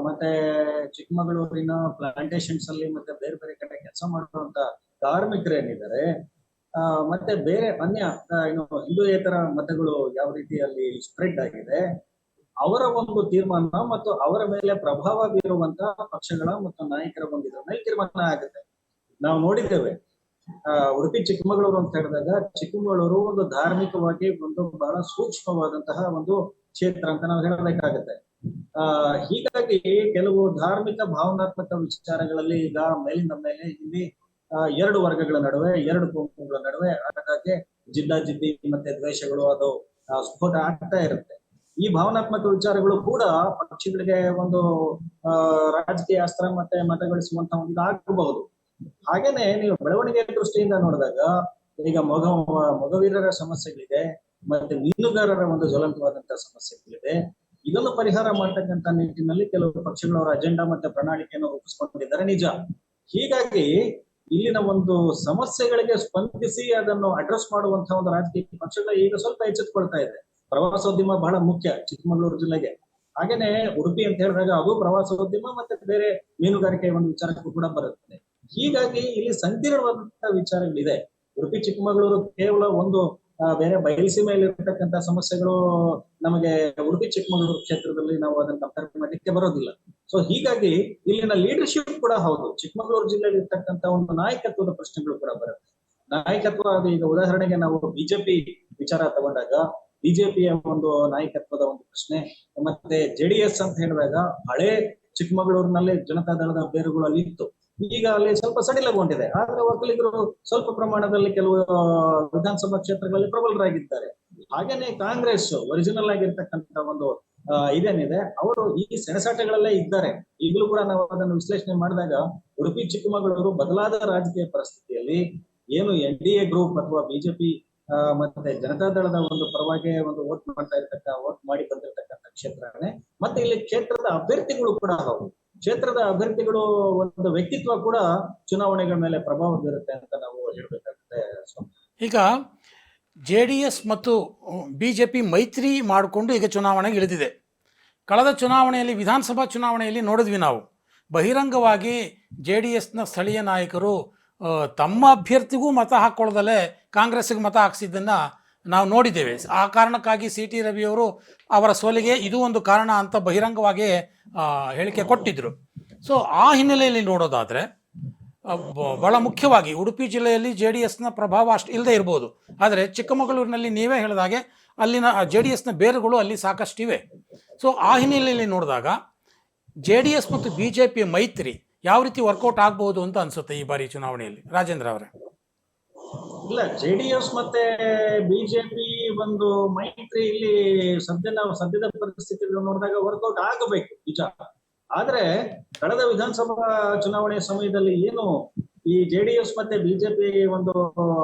ಮತ್ತೆ ಚಿಕ್ಕಮಗಳೂರಿನ ಪ್ಲಾಂಟೇಶನ್ಸ್ ಅಲ್ಲಿ ಮತ್ತೆ ಬೇರೆ ಬೇರೆ ಕಡೆ ಕೆಲಸ ಮಾಡುವಂತ ಕಾರ್ಮಿಕರೇನಿದ್ದಾರೆ, ಮತ್ತೆ ಬೇರೆ ಅನ್ಯ ಏನು ಹಿಂದೂಯೇತರ ಮತಗಳು ಯಾವ ರೀತಿಯಲ್ಲಿ ಸ್ಪ್ರೆಡ್ ಆಗಿದೆ, ಅವರ ಒಂದು ತೀರ್ಮಾನ ಮತ್ತು ಅವರ ಮೇಲೆ ಪ್ರಭಾವ ಬೀರುವಂತಹ ಪಕ್ಷಗಳ ಮತ್ತು ನಾಯಕರ ಒಂದು ಇದರ ಮೇಲೆ ತೀರ್ಮಾನ ಆಗುತ್ತೆ. ನಾವು ನೋಡಿದ್ದೇವೆ ಉಡುಪಿ ಚಿಕ್ಕಮಗಳೂರು ಅಂತ ಹೇಳಿದಾಗ ಚಿಕ್ಕಮಗಳೂರು ಒಂದು ಧಾರ್ಮಿಕವಾಗಿ ಒಂದು ಬಹಳ ಸೂಕ್ಷ್ಮವಾದಂತಹ ಒಂದು ಕ್ಷೇತ್ರ ಅಂತ ನಾವು ಹೇಳಬೇಕಾಗತ್ತೆ. ಹೀಗಾಗಿ ಕೆಲವು ಧಾರ್ಮಿಕ ಭಾವನಾತ್ಮಕ ವಿಚಾರಗಳಲ್ಲಿ ಈಗ ಮೇಲಿಂದ ಮೇಲೆ ಇಲ್ಲಿ ಎರಡು ವರ್ಗಗಳ ನಡುವೆ, ಎರಡು ಗುಂಪುಗಳ ನಡುವೆ ಹಾಗಾಗಿ ಜಿದ್ದಾಜಿದ್ದಿ ಮತ್ತೆ ದ್ವೇಷಗಳು ಅದು ಸ್ಫೋಟ ಆಗ್ತಾ ಇರುತ್ತೆ. ಈ ಭಾವನಾತ್ಮಕ ವಿಚಾರಗಳು ಕೂಡ ಪಕ್ಷಗಳಿಗೆ ಒಂದು ರಾಜಕೀಯ ಅಸ್ತ್ರ ಮತ್ತೆ ಮತಗಳಿಸುವಂತಹ ಒಂದು ಆಗಬಹುದು. ಹಾಗೇನೆ ನೀವು ಬೆಳವಣಿಗೆ ದೃಷ್ಟಿಯಿಂದ ನೋಡಿದಾಗ ಈಗ ಮೊಗವೀರರ ಸಮಸ್ಯೆಗಳಿದೆ, ಮತ್ತೆ ಮೀನುಗಾರರ ಒಂದು ಜ್ವಲಂತವಾದಂತಹ ಸಮಸ್ಯೆಗಳಿದೆ. ಇದನ್ನು ಪರಿಹಾರ ಮಾಡ್ತಕ್ಕಂಥ ನಿಟ್ಟಿನಲ್ಲಿ ಕೆಲವು ಪಕ್ಷಗಳವರ ಅಜೆಂಡಾ ಮತ್ತೆ ಪ್ರಣಾಳಿಕೆಯನ್ನು ರೂಪಿಸ್ಕೊಂಡಿದ್ದಾರೆ, ನಿಜ. ಹೀಗಾಗಿ ಇಲ್ಲಿನ ಒಂದು ಸಮಸ್ಯೆಗಳಿಗೆ ಸ್ಪಂದಿಸಿ ಅದನ್ನು ಅಡ್ರೆಸ್ ಮಾಡುವಂತಹ ಒಂದು ರಾಜಕೀಯ ಪಕ್ಷಗಳು ಈಗ ಸ್ವಲ್ಪ ಎಚ್ಚೆತ್ತುಕೊಳ್ತಾ ಇದೆ. ಪ್ರವಾಸೋದ್ಯಮ ಬಹಳ ಮುಖ್ಯ ಚಿಕ್ಕಮಗಳೂರು ಜಿಲ್ಲೆಗೆ. ಹಾಗೇನೆ ಉಡುಪಿ ಅಂತ ಹೇಳಿದಾಗ ಅದು ಪ್ರವಾಸೋದ್ಯಮ ಮತ್ತೆ ಬೇರೆ ಮೀನುಗಾರಿಕೆ ಒಂದು ವಿಚಾರಕ್ಕೂ ಕೂಡ ಬರುತ್ತೆ. ಹೀಗಾಗಿ ಇಲ್ಲಿ ಸಂಕೀರ್ಣವಾದಂತಹ ವಿಚಾರಗಳಿದೆ. ಉಡುಪಿ ಚಿಕ್ಕಮಗಳೂರು ಕೇವಲ ಒಂದು ಬೇರೆ ಬಯಲುಸೀಮೆಯಲ್ಲಿ ಇರತಕ್ಕಂತ ಸಮಸ್ಯೆಗಳು ನಮಗೆ ಉಡುಪಿ ಚಿಕ್ಕಮಗಳೂರು ಕ್ಷೇತ್ರದಲ್ಲಿ ನಾವು ಅದನ್ನ ಕಂಪೇರ್ ಮಾಡಲಿಕ್ಕೆ ಬರೋದಿಲ್ಲ. ಸೊ ಹೀಗಾಗಿ ಇಲ್ಲಿನ ಲೀಡರ್ಶಿಪ್ ಕೂಡ ಹೌದು, ಚಿಕ್ಕಮಗಳೂರು ಜಿಲ್ಲೆಯಲ್ಲಿ ಇರ್ತಕ್ಕಂಥ ಒಂದು ನಾಯಕತ್ವದ ಪ್ರಶ್ನೆಗಳು ಕೂಡ ಬರುತ್ತೆ. ನಾಯಕತ್ವ ಅದು ಈಗ ಉದಾಹರಣೆಗೆ ನಾವು ಬಿಜೆಪಿ ವಿಚಾರ ತಗೊಂಡಾಗ ಬಿಜೆಪಿಯ ಒಂದು ನಾಯಕತ್ವದ ಒಂದು ಪ್ರಶ್ನೆ, ಮತ್ತೆ ಜೆಡಿಎಸ್ ಅಂತ ಹೇಳಿದಾಗ ಹಳೆ ಚಿಕ್ಕಮಗಳೂರಿನಲ್ಲಿ ಜನತಾ ದಳದ ಬೇರುಗಳು ಅಲ್ಲಿ ಇತ್ತು, ಈಗ ಅಲ್ಲಿ ಸ್ವಲ್ಪ ಸಡಿಲಗೊಂಡಿದೆ. ಆದ್ರೆ ಒಕ್ಕಲಿಗರು ಸ್ವಲ್ಪ ಪ್ರಮಾಣದಲ್ಲಿ ಕೆಲವು ವಿಧಾನಸಭಾ ಕ್ಷೇತ್ರಗಳಲ್ಲಿ ಪ್ರಬಲರಾಗಿದ್ದಾರೆ. ಹಾಗೇನೆ ಕಾಂಗ್ರೆಸ್ ಒರಿಜಿನಲ್ ಆಗಿರ್ತಕ್ಕಂಥ ಒಂದು ಇದೇನಿದೆ, ಅವರು ಈ ಸೆಣಸಾಟಗಳಲ್ಲೇ ಇದ್ದಾರೆ. ಈಗಲೂ ಕೂಡ ನಾವು ಅದನ್ನು ವಿಶ್ಲೇಷಣೆ ಮಾಡಿದಾಗ ಉಡುಪಿ ಚಿಕ್ಕಮಗಳೂರು ಬದಲಾದ ರಾಜಕೀಯ ಪರಿಸ್ಥಿತಿಯಲ್ಲಿ ಏನು NDA ಗ್ರೂಪ್ ಅಥವಾ ಬಿಜೆಪಿ ಮತ್ತೆ ಜನತಾದಳದ ಒಂದು ಪರವಾಗಿ ಒಂದು ವೋಟ್ ಮಾಡಿ ಬಂದಿರತಕ್ಕಂಥ ಕ್ಷೇತ್ರನೇ. ಮತ್ತೆ ಇಲ್ಲಿ ಕ್ಷೇತ್ರದ ಅಭ್ಯರ್ಥಿಗಳು ಕೂಡ ಹೌದು, ಕ್ಷೇತ್ರದ ಅಭ್ಯರ್ಥಿಗಳು ಒಂದು ವ್ಯಕ್ತಿತ್ವ ಕೂಡ ಚುನಾವಣೆಗಳ ಮೇಲೆ ಪ್ರಭಾವ ಬೀರುತ್ತೆ ಅಂತ ನಾವು ಹೇಳ್ಬೇಕಾಗುತ್ತೆ. ಈಗ JDS ಮತ್ತು BJP ಮೈತ್ರಿ ಮಾಡಿಕೊಂಡು ಈಗ ಚುನಾವಣೆಗೆ ಇಳಿದಿದೆ. ಕಳೆದ ಚುನಾವಣೆಯಲ್ಲಿ, ವಿಧಾನಸಭಾ ಚುನಾವಣೆಯಲ್ಲಿ ನೋಡಿದ್ವಿ ನಾವು, ಬಹಿರಂಗವಾಗಿ JDSನ ಸ್ಥಳೀಯ ನಾಯಕರು ತಮ್ಮ ಅಭ್ಯರ್ಥಿಗೂ ಮತ ಹಾಕ್ಕೊಳ್ಳದಲ್ಲೇ ಕಾಂಗ್ರೆಸ್ಗೆ ಮತ ಹಾಕ್ಸಿದ್ದನ್ನು ನಾವು ನೋಡಿದ್ದೇವೆ. ಆ ಕಾರಣಕ್ಕಾಗಿ CT ರವಿಯವರು ಅವರ ಸೋಲಿಗೆ ಇದು ಒಂದು ಕಾರಣ ಅಂತ ಬಹಿರಂಗವಾಗಿ ಹೇಳಿಕೆ ಕೊಟ್ಟಿದ್ದರು. ಸೊ ಆ ಹಿನ್ನೆಲೆಯಲ್ಲಿ ನೋಡೋದಾದರೆ ಬಹಳ ಮುಖ್ಯವಾಗಿ ಉಡುಪಿ ಜಿಲ್ಲೆಯಲ್ಲಿ JDSನ ಪ್ರಭಾವ ಅಷ್ಟು ಇಲ್ಲದೆ ಇರ್ಬೋದು, ಆದರೆ ಚಿಕ್ಕಮಗಳೂರಿನಲ್ಲಿ ನೀವೇ ಹೇಳಿದಾಗೆ ಅಲ್ಲಿನ JDSನ ಬೇರುಗಳು ಅಲ್ಲಿ ಸಾಕಷ್ಟಿವೆ. ಸೊ ಆ ಹಿನ್ನೆಲೆಯಲ್ಲಿ ನೋಡಿದಾಗ JDS ಮತ್ತು BJP ಮೈತ್ರಿ ಯಾವ ರೀತಿ ವರ್ಕೌಟ್ ಆಗ್ಬೋದು ಅಂತ ಅನಿಸುತ್ತೆ ಈ ಬಾರಿ ಚುನಾವಣೆಯಲ್ಲಿ? ರಾಜೇಂದ್ರ ಅವರೇ. ಇಲ್ಲ, ಜೆಡಿಎಸ್ ಮತ್ತೆ ಬಿಜೆಪಿ ಒಂದು ಮೈತ್ರಿ ಇಲ್ಲಿ ಸದ್ಯದ ಪರಿಸ್ಥಿತಿಗಳು ನೋಡಿದಾಗ ವರ್ಕೌಟ್ ಆಗಬೇಕು ನಿಜ. ಆದ್ರೆ ಕಳೆದ ವಿಧಾನಸಭಾ ಚುನಾವಣೆ ಸಮಯದಲ್ಲಿ ಏನು ಈ ಜೆಡಿಎಸ್ ಮತ್ತೆ ಬಿಜೆಪಿ ಒಂದು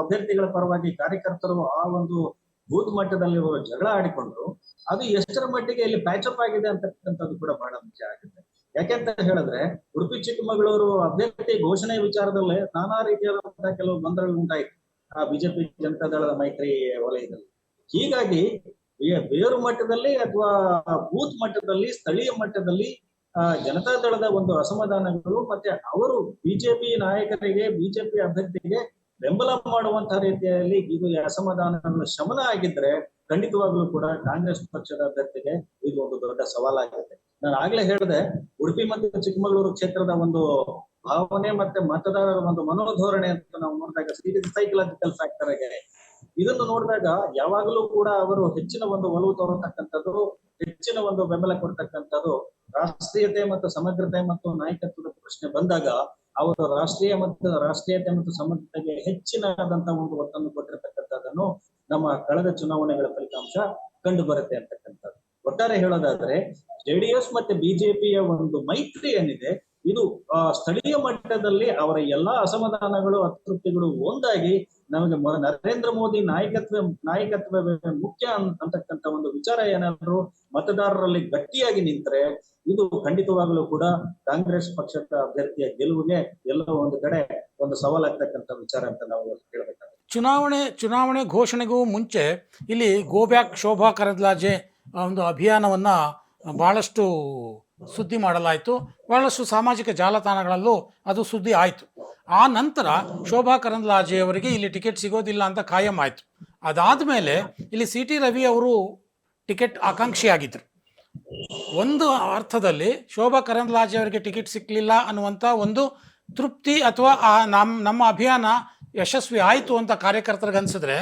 ಅಭ್ಯರ್ಥಿಗಳ ಪರವಾಗಿ ಕಾರ್ಯಕರ್ತರು ಆ ಒಂದು ಬೂತ್ ಮಟ್ಟದಲ್ಲಿ ಅವರು ಜಗಳ ಆಡಿಕೊಂಡ್ರು, ಅದು ಎಷ್ಟರ ಮಟ್ಟಿಗೆ ಇಲ್ಲಿ ಪ್ಯಾಚಪ್ ಆಗಿದೆ ಅಂತಕ್ಕಂಥದ್ದು ಕೂಡ ಬಹಳ ಮುಖ್ಯ ಆಗುತ್ತೆ. ಯಾಕೆಂತ ಹೇಳಿದ್ರೆ ಉಡುಪಿ ಚಿಕ್ಕಮಗಳೂರು ಅಭ್ಯರ್ಥಿ ಘೋಷಣೆ ವಿಚಾರದಲ್ಲೇ ನಾನಾ ರೀತಿಯಾದಂತಹ ಕೆಲವು ಗೊಂದಲಗಳು ಉಂಟಾಯಿತು ಆ ಬಿಜೆಪಿ ಜನತಾದಳದ ಮೈತ್ರಿ ವಲಯದಲ್ಲಿ. ಹೀಗಾಗಿ ಬೇರು ಮಟ್ಟದಲ್ಲಿ ಅಥವಾ ಬೂತ್ ಮಟ್ಟದಲ್ಲಿ ಸ್ಥಳೀಯ ಮಟ್ಟದಲ್ಲಿ ಜನತಾದಳದ ಒಂದು ಅಸಮಾಧಾನಗಳು ಮತ್ತೆ ಅವರು ಬಿಜೆಪಿ ನಾಯಕರಿಗೆ ಬಿಜೆಪಿ ಅಭ್ಯರ್ಥಿಗೆ ಬೆಂಬಲ ಮಾಡುವಂತಹ ರೀತಿಯಲ್ಲಿ ಇದು ಅಸಮಾಧಾನಗಳು ಶಮನ ಆಗಿದ್ರೆ ಖಂಡಿತವಾಗ್ಲೂ ಕೂಡ ಕಾಂಗ್ರೆಸ್ ಪಕ್ಷದ ಅಭ್ಯರ್ಥಿಗೆ ಇದು ಒಂದು ದೊಡ್ಡ ಸವಾಲಾಗುತ್ತೆ. ನಾನು ಆಗ್ಲೇ ಹೇಳಿದೆ, ಉಡುಪಿ ಮತ್ತು ಚಿಕ್ಕಮಗಳೂರು ಕ್ಷೇತ್ರದ ಒಂದು ಭಾವನೆ ಮತ್ತೆ ಮತದಾರರ ಒಂದು ಮನೋಧೋರಣೆ ಅಂತ ನಾವು ನೋಡಿದಾಗ ಸೈಕಲಾಜಿಕಲ್ ಫ್ಯಾಕ್ಟರ್ ಆಗಿ ಇದನ್ನು ನೋಡಿದಾಗ ಯಾವಾಗಲೂ ಕೂಡ ಅವರು ಹೆಚ್ಚಿನ ಒಂದು ಒಲವು ತೋರತಕ್ಕಂಥದ್ದು, ಹೆಚ್ಚಿನ ಒಂದು ಬೆಂಬಲ ಕೊಡ್ತಕ್ಕಂಥದ್ದು ರಾಷ್ಟ್ರೀಯತೆ ಮತ್ತು ಸಮಗ್ರತೆ ಮತ್ತು ನಾಯಕತ್ವದ ಪ್ರಶ್ನೆ ಬಂದಾಗ ಅವರು ರಾಷ್ಟ್ರೀಯತೆ ಮತ್ತು ಸಮಗ್ರತೆಗೆ ಹೆಚ್ಚಿನದಂತಹ ಒಂದು ಒತ್ತನ್ನು ಕೊಟ್ಟಿರತಕ್ಕಂಥದ್ದನ್ನು ನಮ್ಮ ಕಳೆದ ಚುನಾವಣೆಗಳ ಫಲಿತಾಂಶ ಕಂಡು ಬರುತ್ತೆ ಅಂತಕ್ಕಂಥದ್ದು. ಒಟ್ಟಾರೆ ಹೇಳೋದಾದ್ರೆ ಜೆಡಿಎಸ್ ಮತ್ತೆ ಬಿಜೆಪಿಯ ಒಂದು ಮೈತ್ರಿ ಏನಿದೆ ಇದು ಸ್ಥಳೀಯ ಮಟ್ಟದಲ್ಲಿ ಅವರ ಎಲ್ಲಾ ಅಸಮಾಧಾನಗಳು ಅತೃಪ್ತಿಗಳು ಒಂದಾಗಿ ನಮಗೆ ನರೇಂದ್ರ ಮೋದಿ ನಾಯಕತ್ವವೇ ಮುಖ್ಯ ಅಂತಕ್ಕಂಥ ಒಂದು ವಿಚಾರ ಏನಾದ್ರು ಮತದಾರರಲ್ಲಿ ಗಟ್ಟಿಯಾಗಿ ನಿಂತರೆ ಇದು ಖಂಡಿತವಾಗಲೂ ಕೂಡ ಕಾಂಗ್ರೆಸ್ ಪಕ್ಷದ ಅಭ್ಯರ್ಥಿಯ ಗೆಲುವಿಗೆ ಎಲ್ಲೋ ಒಂದು ಕಡೆ ಒಂದು ಸವಾಲಾಗ್ತಕ್ಕಂಥ ವಿಚಾರ ಅಂತ ನಾವು ಹೇಳ್ಬೇಕಾಗುತ್ತೆ. ಚುನಾವಣೆ ಘೋಷಣೆಗೂ ಮುಂಚೆ ಇಲ್ಲಿ ಗೋ ಬ್ಯಾಕ್ ಶೋಭಾ ಕರಂದ್ಲಾಜೆ ಒಂದು ಅಭಿಯಾನವನ್ನು ಭಾಳಷ್ಟು ಸುದ್ದಿ ಮಾಡಲಾಯಿತು. ಭಾಳಷ್ಟು ಸಾಮಾಜಿಕ ಜಾಲತಾಣಗಳಲ್ಲೂ ಅದು ಸುದ್ದಿ ಆಯಿತು. ಆ ನಂತರ ಶೋಭಾ ಕರಂದ್ಲಾಜೆ ಅವರಿಗೆ ಇಲ್ಲಿ ಟಿಕೆಟ್ ಸಿಗೋದಿಲ್ಲ ಅಂತ ಖಾಯಂ ಆಯಿತು. ಅದಾದ ಮೇಲೆ ಇಲ್ಲಿ ಸಿ ಟಿ ರವಿ ಅವರು ಟಿಕೆಟ್ ಆಕಾಂಕ್ಷಿಯಾಗಿದ್ದರು. ಒಂದು ಅರ್ಥದಲ್ಲಿ ಶೋಭಾ ಕರಂದ್ಲಾಜೆ ಅವರಿಗೆ ಟಿಕೆಟ್ ಸಿಕ್ಕಲಿಲ್ಲ ಅನ್ನುವಂಥ ಒಂದು ತೃಪ್ತಿ ಅಥವಾ ನಮ್ಮ ಅಭಿಯಾನ ಯಶಸ್ವಿ ಆಯಿತು ಅಂತ ಕಾರ್ಯಕರ್ತರಿಗೆ ಅನಿಸಿದ್ರೆ,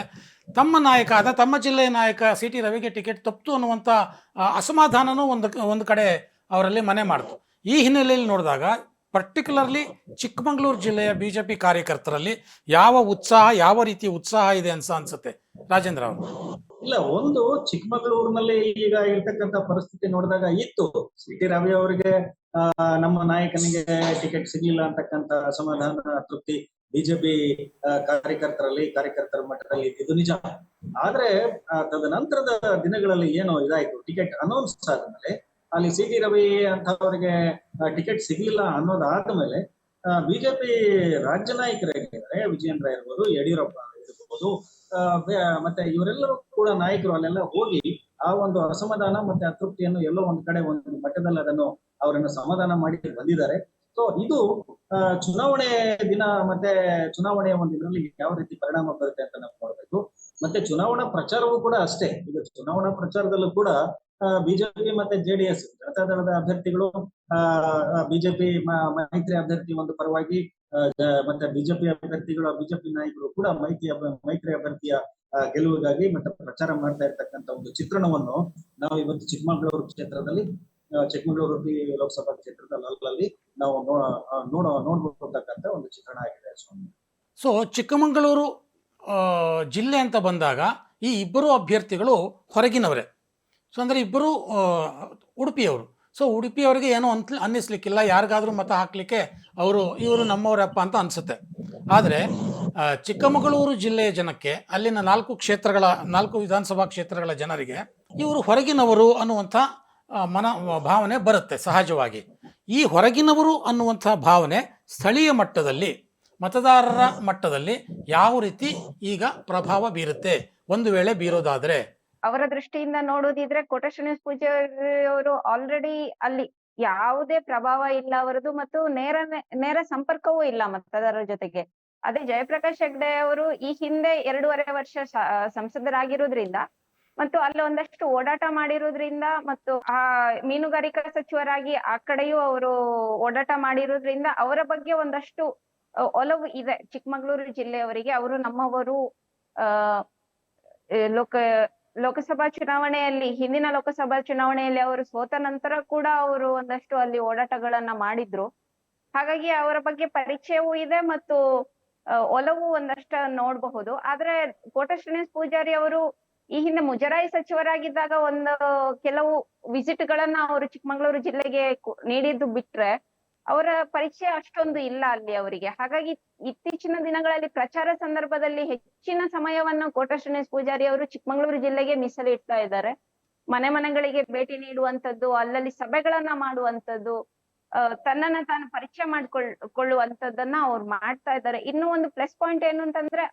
ತಮ್ಮ ಜಿಲ್ಲೆಯ ನಾಯಕ ಸಿ ಟಿ ರವಿಗೆ ಟಿಕೆಟ್ ತಪ್ಪಿತು ಅನ್ನುವಂಥ ಅಸಮಾಧಾನನೂ ಒಂದು ಕಡೆ ಅವರಲ್ಲಿ ಮನೆ ಮಾಡ್ತು. ಈ ಹಿನ್ನೆಲೆಯಲ್ಲಿ ನೋಡಿದಾಗ ಪರ್ಟಿಕ್ಯುಲರ್ಲಿ ಚಿಕ್ಕಮಗಳೂರು ಜಿಲ್ಲೆಯ ಬಿಜೆಪಿ ಕಾರ್ಯಕರ್ತರಲ್ಲಿ ಯಾವ ರೀತಿ ಉತ್ಸಾಹ ಇದೆ ಅನ್ಸುತ್ತೆ ರಾಜೇಂದ್ರ ಅವರು? ಇಲ್ಲ, ಒಂದು ಚಿಕ್ಕಮಗಳೂರಿನಲ್ಲಿ ಈಗ ಇರ್ತಕ್ಕಂಥ ಪರಿಸ್ಥಿತಿ ನೋಡಿದಾಗ ಇತ್ತು, ಸಿ ಟಿ ರವಿ ಅವರಿಗೆ ನಮ್ಮ ನಾಯಕನಿಗೆ ಟಿಕೆಟ್ ಸಿಗ್ಲಿಲ್ಲ ಅಂತಕ್ಕಂಥ ಅಸಮಾಧಾನ ತೃಪ್ತಿ ಬಿಜೆಪಿ ಕಾರ್ಯಕರ್ತರ ಮಟ್ಟದಲ್ಲಿ ಇದು ನಿಜ. ಆದ್ರೆ ತದನಂತರದ ದಿನಗಳಲ್ಲಿ ಏನು ಇದಾಯ್ತು, ಟಿಕೆಟ್ ಅನೌನ್ಸ್ ಆದ್ಮೇಲೆ ಅಲ್ಲಿ ಸಿ ಟಿ ರವಿ ಅಂತವರಿಗೆ ಟಿಕೆಟ್ ಸಿಗ್ಲಿಲ್ಲ ಅನ್ನೋದಾದ್ಮೇಲೆ ಬಿಜೆಪಿ ರಾಜ್ಯ ನಾಯಕರಾಗಿದ್ದಾರೆ, ವಿಜಯೇಂದ್ರ ಇರ್ಬೋದು, ಯಡಿಯೂರಪ್ಪ ಇರ್ಬೋದು, ಮತ್ತೆ ಇವರೆಲ್ಲರೂ ಕೂಡ ನಾಯಕರು ಅಲ್ಲೆಲ್ಲ ಹೋಗಿ ಆ ಒಂದು ಅಸಮಾಧಾನ ಮತ್ತೆ ಅತೃಪ್ತಿಯನ್ನು ಎಲ್ಲೋ ಒಂದು ಕಡೆ ಒಂದು ಮಟ್ಟದಲ್ಲಿ ಅವರನ್ನು ಸಮಾಧಾನ ಮಾಡಿ ಬಂದಿದ್ದಾರೆ. ಸೊ ಇದು ಚುನಾವಣೆ ದಿನ ಮತ್ತೆ ಚುನಾವಣೆಯ ಒಂದು ಇದರಲ್ಲಿ ಯಾವ ರೀತಿ ಪರಿಣಾಮ ಬರುತ್ತೆ ಅಂತ ನಾವು ನೋಡ್ಬೇಕು. ಮತ್ತೆ ಚುನಾವಣಾ ಪ್ರಚಾರವೂ ಕೂಡ ಅಷ್ಟೇ. ಈಗ ಚುನಾವಣಾ ಪ್ರಚಾರದಲ್ಲೂ ಕೂಡ ಬಿಜೆಪಿ ಮತ್ತೆ ಜೆಡಿಎಸ್ ಜನತಾದಳದ ಅಭ್ಯರ್ಥಿಗಳು ಬಿಜೆಪಿ ಮೈತ್ರಿ ಅಭ್ಯರ್ಥಿ ಒಂದು ಪರವಾಗಿ ಮತ್ತೆ ಬಿಜೆಪಿ ನಾಯಕರು ಕೂಡ ಮೈತ್ರಿ ಅಭ್ಯರ್ಥಿಯ ಗೆಲುವಿಗಾಗಿ ಮತ್ತೆ ಪ್ರಚಾರ ಮಾಡ್ತಾ ಇರ್ತಕ್ಕಂಥ ಒಂದು ಚಿತ್ರಣವನ್ನು ನಾವು ಇವತ್ತು ಚಿಕ್ಕಮಗಳೂರು ಲೋಕಸಭಾ ಕ್ಷೇತ್ರದ ಅಲ್ಲಲ್ಲಿ ನಾವು ನೋಡ್ಬೋದಕ್ಕಂತ ಒಂದು ಚಿತ್ರಣ ಆಗಿದೆ. ಸೊ ಚಿಕ್ಕಮಗಳೂರು ಜಿಲ್ಲೆ ಅಂತ ಬಂದಾಗ ಈ ಇಬ್ಬರು ಅಭ್ಯರ್ಥಿಗಳು ಹೊರಗಿನವರೇ. ಸೊ ಅಂದರೆ ಇಬ್ಬರು ಉಡುಪಿಯವರು. ಸೊ ಉಡುಪಿಯವರಿಗೆ ಏನೋ ಅನ್ನಿಸ್ಲಿಕ್ಕಿಲ್ಲ, ಯಾರಿಗಾದರೂ ಮತ ಹಾಕಲಿಕ್ಕೆ ಇವರು ನಮ್ಮವರಪ್ಪ ಅಂತ ಅನಿಸುತ್ತೆ. ಆದರೆ ಚಿಕ್ಕಮಗಳೂರು ಜಿಲ್ಲೆಯ ಜನಕ್ಕೆ, ಅಲ್ಲಿನ 4 ವಿಧಾನಸಭಾ ಕ್ಷೇತ್ರಗಳ ಜನರಿಗೆ ಇವರು ಹೊರಗಿನವರು ಅನ್ನುವಂಥ ಭಾವನೆ ಬರುತ್ತೆ ಸಹಜವಾಗಿ. ಈ ಹೊರಗಿನವರು ಅನ್ನುವಂಥ ಭಾವನೆ ಸ್ಥಳೀಯ ಮಟ್ಟದಲ್ಲಿ ಮತದಾರರ ಮಟ್ಟದಲ್ಲಿ ಯಾವ ರೀತಿ ಈಗ ಪ್ರಭಾವ ಬೀರುತ್ತೆ, ಒಂದು ವೇಳೆ ಬೀರೋದಾದ್ರೆ? ಅವರ ದೃಷ್ಟಿಯಿಂದ ನೋಡೋದಿದ್ರೆ ಕೋಟ ಶ್ರೀನಿವಾಸ ಪೂಜಾರಿ ಅವರು ಆಲ್ರೆಡಿ ಅಲ್ಲಿ ಯಾವುದೇ ಪ್ರಭಾವ ಇಲ್ಲ ಅವರದು, ಮತ್ತು ನೇರ ಸಂಪರ್ಕವೂ ಇಲ್ಲ ಮತದಾರರ ಜೊತೆಗೆ. ಅದೇ ಜಯಪ್ರಕಾಶ್ ಹೆಗ್ಡೆ ಅವರು ಈ ಹಿಂದೆ 2.5 ವರ್ಷ ಸಂಸದರಾಗಿರೋದ್ರಿಂದ ಮತ್ತು ಅಲ್ಲಿ ಒಂದಷ್ಟು ಓಡಾಟ ಮಾಡಿರೋದ್ರಿಂದ ಮತ್ತು ಆ ಮೀನುಗಾರಿಕಾ ಸಚಿವರಾಗಿ ಆ ಕಡೆಯೂ ಅವರು ಓಡಾಟ ಮಾಡಿರೋದ್ರಿಂದ ಅವರ ಬಗ್ಗೆ ಒಂದಷ್ಟು ಒಲವು ಇದೆ ಚಿಕ್ಕಮಗಳೂರು ಜಿಲ್ಲೆಯವರಿಗೆ. ಅವರು ನಮ್ಮವರು. ಲೋಕಸಭಾ ಚುನಾವಣೆಯಲ್ಲಿ, ಹಿಂದಿನ ಲೋಕಸಭಾ ಚುನಾವಣೆಯಲ್ಲಿ ಅವರು ಸೋತ ನಂತರ ಕೂಡ ಅವರು ಒಂದಷ್ಟು ಅಲ್ಲಿ ಓಡಾಟಗಳನ್ನ ಮಾಡಿದ್ರು. ಹಾಗಾಗಿ ಅವರ ಬಗ್ಗೆ ಪರಿಚಯವೂ ಇದೆ ಮತ್ತು ಒಲವು ಒಂದಷ್ಟು ನೋಡಬಹುದು. ಆದ್ರೆ ಕೋಟ ಶ್ರೀನಿವಾಸ ಪೂಜಾರಿ ಅವರು ಈ ಹಿಂದೆ ಮುಜರಾಯಿ ಸಚಿವರಾಗಿದ್ದಾಗ ಒಂದು ಕೆಲವು ವಿಸಿಟ್ ಗಳನ್ನ ಅವರು ಚಿಕ್ಕಮಗಳೂರು ಜಿಲ್ಲೆಗೆ ನೀಡಿದ್ದು ಬಿಟ್ರೆ ಅವರ ಪರಿಚಯ ಅಷ್ಟೊಂದು ಇಲ್ಲ ಅಲ್ಲಿ ಅವರಿಗೆ. ಹಾಗಾಗಿ ಇತ್ತೀಚಿನ ದಿನಗಳಲ್ಲಿ ಪ್ರಚಾರ ಸಂದರ್ಭದಲ್ಲಿ ಹೆಚ್ಚಿನ ಸಮಯವನ್ನು ಕೋಟ ಶ್ರೀನಿವಾಸ ಪೂಜಾರಿ ಅವರು ಚಿಕ್ಕಮಗಳೂರು ಜಿಲ್ಲೆಗೆ ಮೀಸಲಿಡ್ತಾ ಇದ್ದಾರೆ. ಮನೆ ಮನೆಗಳಿಗೆ ಭೇಟಿ ನೀಡುವಂತದ್ದು, ಅಲ್ಲಲ್ಲಿ ಸಭೆಗಳನ್ನ ಮಾಡುವಂತದ್ದು, ತನ್ನನ್ನ ತಾನು ಪರಿಚಯ ಕೊಳ್ಳುವಂತದ್ದನ್ನ ಅವ್ರು ಮಾಡ್ತಾ ಇದ್ದಾರೆ. ಇನ್ನು ಒಂದು ಪ್ಲಸ್ ಪಾಯಿಂಟ್ ಏನು ಅಂತಂದ್ರೆ,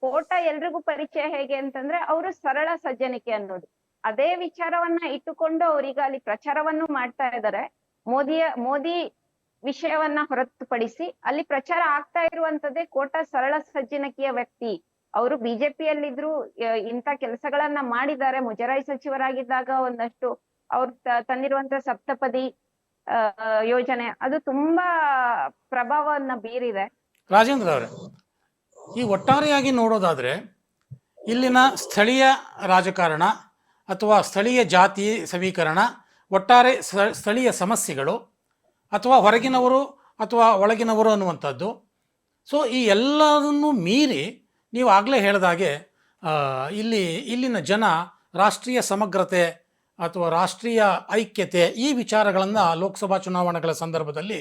ಕೋಟ ಎಲ್ರಿಗೂ ಪರಿಚಯ ಹೇಗೆ ಅಂತಂದ್ರೆ ಅವರು ಸರಳ ಸಜ್ಜನಿಕೆ ಅನ್ನೋದು. ಅದೇ ವಿಚಾರವನ್ನ ಇಟ್ಟುಕೊಂಡು ಅವ್ರೀಗ ಅಲ್ಲಿ ಪ್ರಚಾರವನ್ನು ಮಾಡ್ತಾ ಇದ್ದಾರೆ. ಮೋದಿ ವಿಷಯವನ್ನ ಹೊರತುಪಡಿಸಿ ಅಲ್ಲಿ ಪ್ರಚಾರ ಆಗ್ತಾ ಇರುವಂತದ್ದೇ ಕೋಟ ಸರಳ ಸಜ್ಜನಿಕೆಯ ವ್ಯಕ್ತಿ. ಅವರು ಬಿಜೆಪಿಯಲ್ಲಿದ್ರು ಇಂಥ ಕೆಲಸಗಳನ್ನ ಮಾಡಿದ್ದಾರೆ. ಮುಜರಾಯಿ ಸಚಿವರಾಗಿದ್ದಾಗ ಒಂದಷ್ಟು ಅವ್ರು ತಂದಿರುವಂತ ಸಪ್ತಪದಿ ಯೋಜನೆ ಅದು ತುಂಬಾ ಪ್ರಭಾವವನ್ನ ಬೀರಿದೆ. ರಾಜೇಂದ್ರ ಅವರೇ, ಈ ಒಟ್ಟಾರೆಯಾಗಿ ನೋಡೋದಾದರೆ ಇಲ್ಲಿನ ಸ್ಥಳೀಯ ರಾಜಕಾರಣ ಅಥವಾ ಸ್ಥಳೀಯ ಜಾತಿ ಸಮೀಕರಣ, ಒಟ್ಟಾರೆ ಸ್ಥಳೀಯ ಸಮಸ್ಯೆಗಳು ಅಥವಾ ಹೊರಗಿನವರು ಅಥವಾ ಒಳಗಿನವರು ಅನ್ನುವಂಥದ್ದು, ಸೊ ಈ ಎಲ್ಲದನ್ನು ಮೀರಿ ನೀವು ಆಗಲೇ ಹೇಳಿದಾಗೆ ಇಲ್ಲಿನ ಜನ ರಾಷ್ಟ್ರೀಯ ಸಮಗ್ರತೆ ಅಥವಾ ರಾಷ್ಟ್ರೀಯ ಐಕ್ಯತೆ ಈ ವಿಚಾರಗಳನ್ನು ಲೋಕಸಭಾ ಚುನಾವಣೆಗಳ ಸಂದರ್ಭದಲ್ಲಿ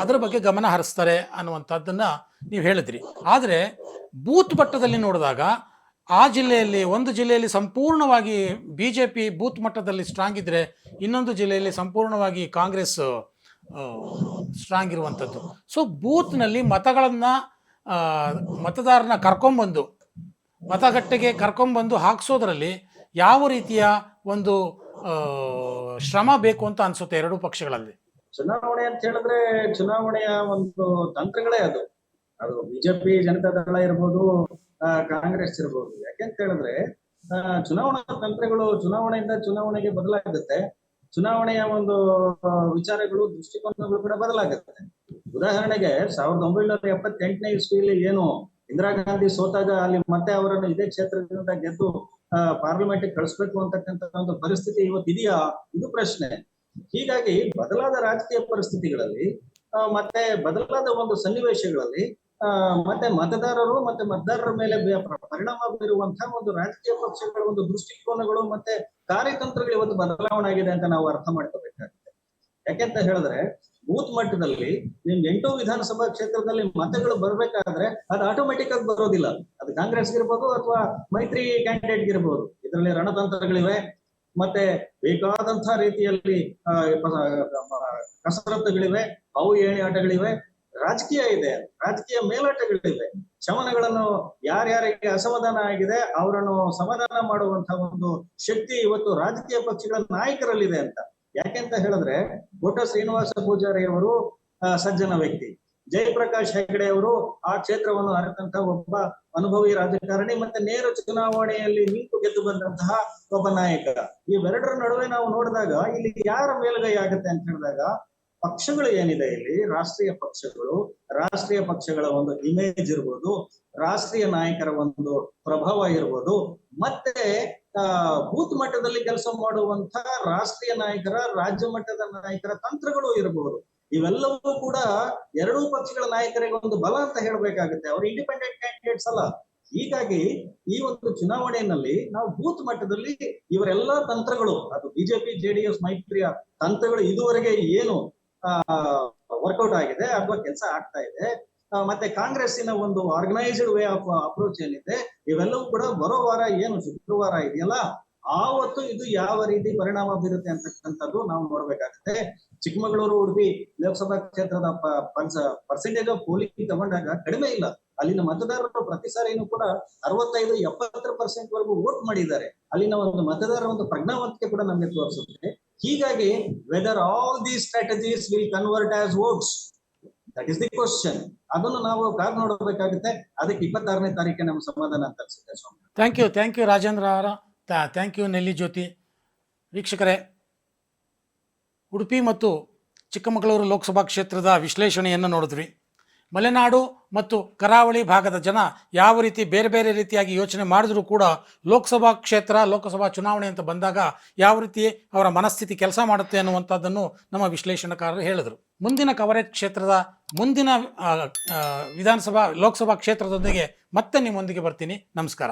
ಅದರ ಬಗ್ಗೆ ಗಮನ ಹರಿಸ್ತಾರೆ ಅನ್ನುವಂಥದ್ದನ್ನು ನೀವು ಹೇಳಿದ್ರಿ. ಆದರೆ ಬೂತ್ ಮಟ್ಟದಲ್ಲಿ ನೋಡಿದಾಗ ಒಂದು ಜಿಲ್ಲೆಯಲ್ಲಿ ಸಂಪೂರ್ಣವಾಗಿ ಬಿ ಜೆ ಪಿ ಬೂತ್ ಮಟ್ಟದಲ್ಲಿ ಸ್ಟ್ರಾಂಗ್ ಇದ್ದರೆ, ಇನ್ನೊಂದು ಜಿಲ್ಲೆಯಲ್ಲಿ ಸಂಪೂರ್ಣವಾಗಿ ಕಾಂಗ್ರೆಸ್ ಸ್ಟ್ರಾಂಗ್ ಇರುವಂಥದ್ದು. ಸೊ ಬೂತ್ನಲ್ಲಿ ಮತದಾರನ ಕರ್ಕೊಂಬಂದು ಮತಗಟ್ಟೆಗೆ ಕರ್ಕೊಂಬಂದು ಹಾಕ್ಸೋದ್ರಲ್ಲಿ ಯಾವ ರೀತಿಯ ಒಂದು ಶ್ರಮ ಬೇಕು ಅಂತ ಅನ್ಸುತ್ತೆ ಎರಡೂ ಪಕ್ಷಗಳಲ್ಲಿ? ಚುನಾವಣೆ ಅಂತ ಹೇಳಿದ್ರೆ ಚುನಾವಣೆಯ ಒಂದು ತಂತ್ರಗಳೇ ಅದು ಬಿಜೆಪಿ ಜನತಾದಳ ಇರ್ಬೋದು, ಕಾಂಗ್ರೆಸ್ ಇರ್ಬೋದು. ಯಾಕೆಂತ ಹೇಳಿದ್ರೆ ಚುನಾವಣಾ ತಂತ್ರಗಳು ಚುನಾವಣೆಯಿಂದ ಚುನಾವಣೆಗೆ ಬದಲಾಗುತ್ತೆ. ಚುನಾವಣೆಯ ಒಂದು ವಿಚಾರಗಳು, ದೃಷ್ಟಿಕೋನಗಳು ಕೂಡ ಬದಲಾಗುತ್ತೆ. ಉದಾಹರಣೆಗೆ 1978ನೇ ಇಸ್ವಿಯಲ್ಲಿ ಏನು ಇಂದಿರಾ ಗಾಂಧಿ ಸೋತಾಗ ಅಲ್ಲಿ ಮತ್ತೆ ಅವರನ್ನು ಇದೇ ಕ್ಷೇತ್ರದಿಂದ ಗೆದ್ದು ಪಾರ್ಲಿಮೆಂಟ್ ಕಳಿಸ್ಬೇಕು ಅಂತಕ್ಕಂಥ ಒಂದು ಪರಿಸ್ಥಿತಿ ಇವತ್ತಿದೆಯಾ, ಇದು ಪ್ರಶ್ನೆ. ಹೀಗಾಗಿ ಬದಲಾದ ರಾಜಕೀಯ ಪರಿಸ್ಥಿತಿಗಳಲ್ಲಿ ಮತ್ತೆ ಬದಲಾದ ಒಂದು ಸನ್ನಿವೇಶಗಳಲ್ಲಿ ಮತ್ತೆ ಮತದಾರರು ಮತ್ತೆ ಮತದಾರರ ಮೇಲೆ ಪರಿಣಾಮ ಬೀರುವಂತಹ ಒಂದು ರಾಜಕೀಯ ಪಕ್ಷಗಳ ಒಂದು ದೃಷ್ಟಿಕೋನಗಳು ಮತ್ತೆ ಕಾರ್ಯತಂತ್ರಗಳು ಇವತ್ತು ಬದಲಾವಣೆ ಆಗಿದೆ ಅಂತ ನಾವು ಅರ್ಥ ಮಾಡ್ಕೋಬೇಕಾಗುತ್ತೆ. ಯಾಕೆಂತ ಹೇಳಿದ್ರೆ ಬೂತ್ ಮಟ್ಟದಲ್ಲಿ ನಿಮ್ಗೆ 8 ವಿಧಾನಸಭಾ ಕ್ಷೇತ್ರದಲ್ಲಿ ಮತಗಳು ಬರ್ಬೇಕಾದ್ರೆ ಅದು ಆಟೋಮೆಟಿಕ್ ಆಗಿ ಬರೋದಿಲ್ಲ. ಅದು ಕಾಂಗ್ರೆಸ್ ಇರ್ಬೋದು ಅಥವಾ ಮೈತ್ರಿ ಕ್ಯಾಂಡಿಡೇಟ್ ಇರ್ಬೋದು. ಇದರಲ್ಲಿ ರಣತಂತ್ರಗಳಿವೆ, ಮತ್ತೆ ಬೇಕಾದಂತಹ ರೀತಿಯಲ್ಲಿ ಕಸರತ್ತುಗಳಿವೆ, ಅವು ಏಣಿ ಆಟಗಳಿವೆ, ರಾಜಕೀಯ ಇದೆ, ರಾಜಕೀಯ ಮೇಲಾಟಗಳಿವೆ. ಶಮನಗಳನ್ನು ಯಾರ್ಯಾರಿಗೆ ಅಸಮಾಧಾನ ಆಗಿದೆ ಅವರನ್ನು ಸಮಾಧಾನ ಮಾಡುವಂತಹ ಒಂದು ಶಕ್ತಿ ಇವತ್ತು ರಾಜಕೀಯ ಪಕ್ಷಗಳ ನಾಯಕರಲ್ಲಿದೆ ಅಂತ. ಯಾಕೆಂತ ಹೇಳಿದ್ರೆ ಕೋಟ ಶ್ರೀನಿವಾಸ ಪೂಜಾರಿ ಅವರು ಸಜ್ಜನ ವ್ಯಕ್ತಿ, ಜಯಪ್ರಕಾಶ್ ಹೆಗಡೆ ಅವರು ಆ ಕ್ಷೇತ್ರವನ್ನು ಅರಿತಂತಹ ಒಬ್ಬ ಅನುಭವಿ ರಾಜಕಾರಣಿ, ಮತ್ತೆ ನೇರ ಚುನಾವಣೆಯಲ್ಲಿ ನಿಂತು ಗೆದ್ದು ಬಂದಂತಹ ಒಬ್ಬ ನಾಯಕ. ಇವೆರಡರ ನಡುವೆ ನಾವು ನೋಡಿದಾಗ ಇಲ್ಲಿ ಯಾರ ಮೇಲುಗೈ ಆಗುತ್ತೆ ಅಂತ ಹೇಳಿದಾಗ ಪಕ್ಷಗಳು ಏನಿದೆ ಇಲ್ಲಿ, ರಾಷ್ಟ್ರೀಯ ಪಕ್ಷಗಳ ಒಂದು ಇಮೇಜ್ ಇರ್ಬೋದು, ರಾಷ್ಟ್ರೀಯ ನಾಯಕರ ಒಂದು ಪ್ರಭಾವ ಇರ್ಬೋದು, ಮತ್ತೆ ಬೂತ್ ಮಟ್ಟದಲ್ಲಿ ಕೆಲಸ ಮಾಡುವಂತಹ ರಾಷ್ಟ್ರೀಯ ನಾಯಕರ, ರಾಜ್ಯ ಮಟ್ಟದ ನಾಯಕರ ತಂತ್ರಗಳು ಇರಬಹುದು. ಇವೆಲ್ಲವೂ ಕೂಡ ಎರಡೂ ಪಕ್ಷಗಳ ನಾಯಕರಿಗೆ ಒಂದು ಬಲ ಅಂತ ಹೇಳ್ಬೇಕಾಗುತ್ತೆ. ಅವರು ಇಂಡಿಪೆಂಡೆಂಟ್ ಕ್ಯಾಂಡಿಡೇಟ್ಸ್ ಅಲ್ಲ. ಹೀಗಾಗಿ ಈ ಒಂದು ಚುನಾವಣೆಯಲ್ಲಿ ನಾವು ಬೂತ್ ಮಟ್ಟದಲ್ಲಿ ಇವರೆಲ್ಲಾ ತಂತ್ರಗಳು, ಅದು ಬಿಜೆಪಿ ಜೆಡಿಎಸ್ ಮೈತ್ರಿಯ ತಂತ್ರಗಳು ಇದುವರೆಗೆ ಏನು ವರ್ಕೌಟ್ ಆಗಿದೆ ಅಥವಾ ಕೆಲಸ ಆಗ್ತಾ ಇದೆ, ಮತ್ತೆ ಕಾಂಗ್ರೆಸ್ಸಿನ ಒಂದು ಆರ್ಗನೈಸ್ಡ್ ವೇ ಆಫ್ ಅಪ್ರೋಚ್ ಏನಿದೆ, ಇವೆಲ್ಲವೂ ಕೂಡ ಬರೋ ವಾರ ಏನು ಶುಕ್ರವಾರ ಇದೆಯಲ್ಲ ಆವತ್ತು ಇದು ಯಾವ ರೀತಿ ಪರಿಣಾಮ ಬೀರುತ್ತೆ ಅಂತಕ್ಕಂಥದ್ದು ನಾವು ನೋಡ್ಬೇಕಾಗುತ್ತೆ. ಚಿಕ್ಕಮಗಳೂರು, ಉಡುಪಿ ಲೋಕಸಭಾ ಕ್ಷೇತ್ರದ ಪರ್ಸೆಂಟೇಜ್ ಆಫ್ ಪೋಲಿಂಗ್ ತಗೊಂಡಾಗ ಕಡಿಮೆ ಇಲ್ಲ. ಅಲ್ಲಿನ ಮತದಾರರು ಪ್ರತಿ ಸಾರಿನೂ ಕೂಡ 65-70% ವರೆಗೂ ವೋಟ್ ಮಾಡಿದ್ದಾರೆ. ಅಲ್ಲಿನ ಒಂದು ಮತದಾರರ ಒಂದು ಪ್ರಜ್ಞಾವಂತಿಕೆ ಕೂಡ ನಮಗೆ ತೋರಿಸುತ್ತೆ. ಹೀಗಾಗಿ whether all these strategies will convert as votes, that is the question. ಅದನ್ನು ನಾವು ಕಾದು ನೋಡಬೇಕಾಗುತ್ತೆ. ಅದಕ್ಕೆ 26ನೇ ತಾರೀಕಿಗೆ ನಮ್ಮ ಸಮಾಧಾನ ಅಂತ ಅನ್ಸುತ್ತೆ. ಥ್ಯಾಂಕ್ ಯು ರಾಜೇಂದ್ರ ಅವರ, ಥ್ಯಾಂಕ್ ಯು ನೆಲ್ಲಿ ಜ್ಯೋತಿ. ವೀಕ್ಷಕರೇ, ಉಡುಪಿ ಮತ್ತು ಚಿಕ್ಕಮಗಳೂರು ಲೋಕಸಭಾ ಕ್ಷೇತ್ರದ ವಿಶ್ಲೇಷಣೆಯನ್ನು ನೋಡಿದ್ವಿ. ಮಲೆನಾಡು ಮತ್ತು ಕರಾವಳಿ ಭಾಗದ ಜನ ಯಾವ ರೀತಿ ಬೇರೆ ಬೇರೆ ರೀತಿಯಾಗಿ ಯೋಚನೆ ಮಾಡಿದರೂ ಕೂಡ ಲೋಕಸಭಾ ಕ್ಷೇತ್ರ, ಲೋಕಸಭಾ ಚುನಾವಣೆ ಅಂತ ಬಂದಾಗ ಯಾವ ರೀತಿ ಅವರ ಮನಸ್ಥಿತಿ ಕೆಲಸ ಮಾಡುತ್ತೆ ಅನ್ನುವಂಥದ್ದನ್ನು ನಮ್ಮ ವಿಶ್ಲೇಷಣಕಾರರು ಹೇಳಿದರು. ಮುಂದಿನ ಕವರೇಜ್ ಕ್ಷೇತ್ರದ ಮುಂದಿನ ಲೋಕಸಭಾ ಕ್ಷೇತ್ರದೊಂದಿಗೆ ಮತ್ತೆ ನಿಮ್ಮೊಂದಿಗೆ ಬರ್ತೀನಿ. ನಮಸ್ಕಾರ.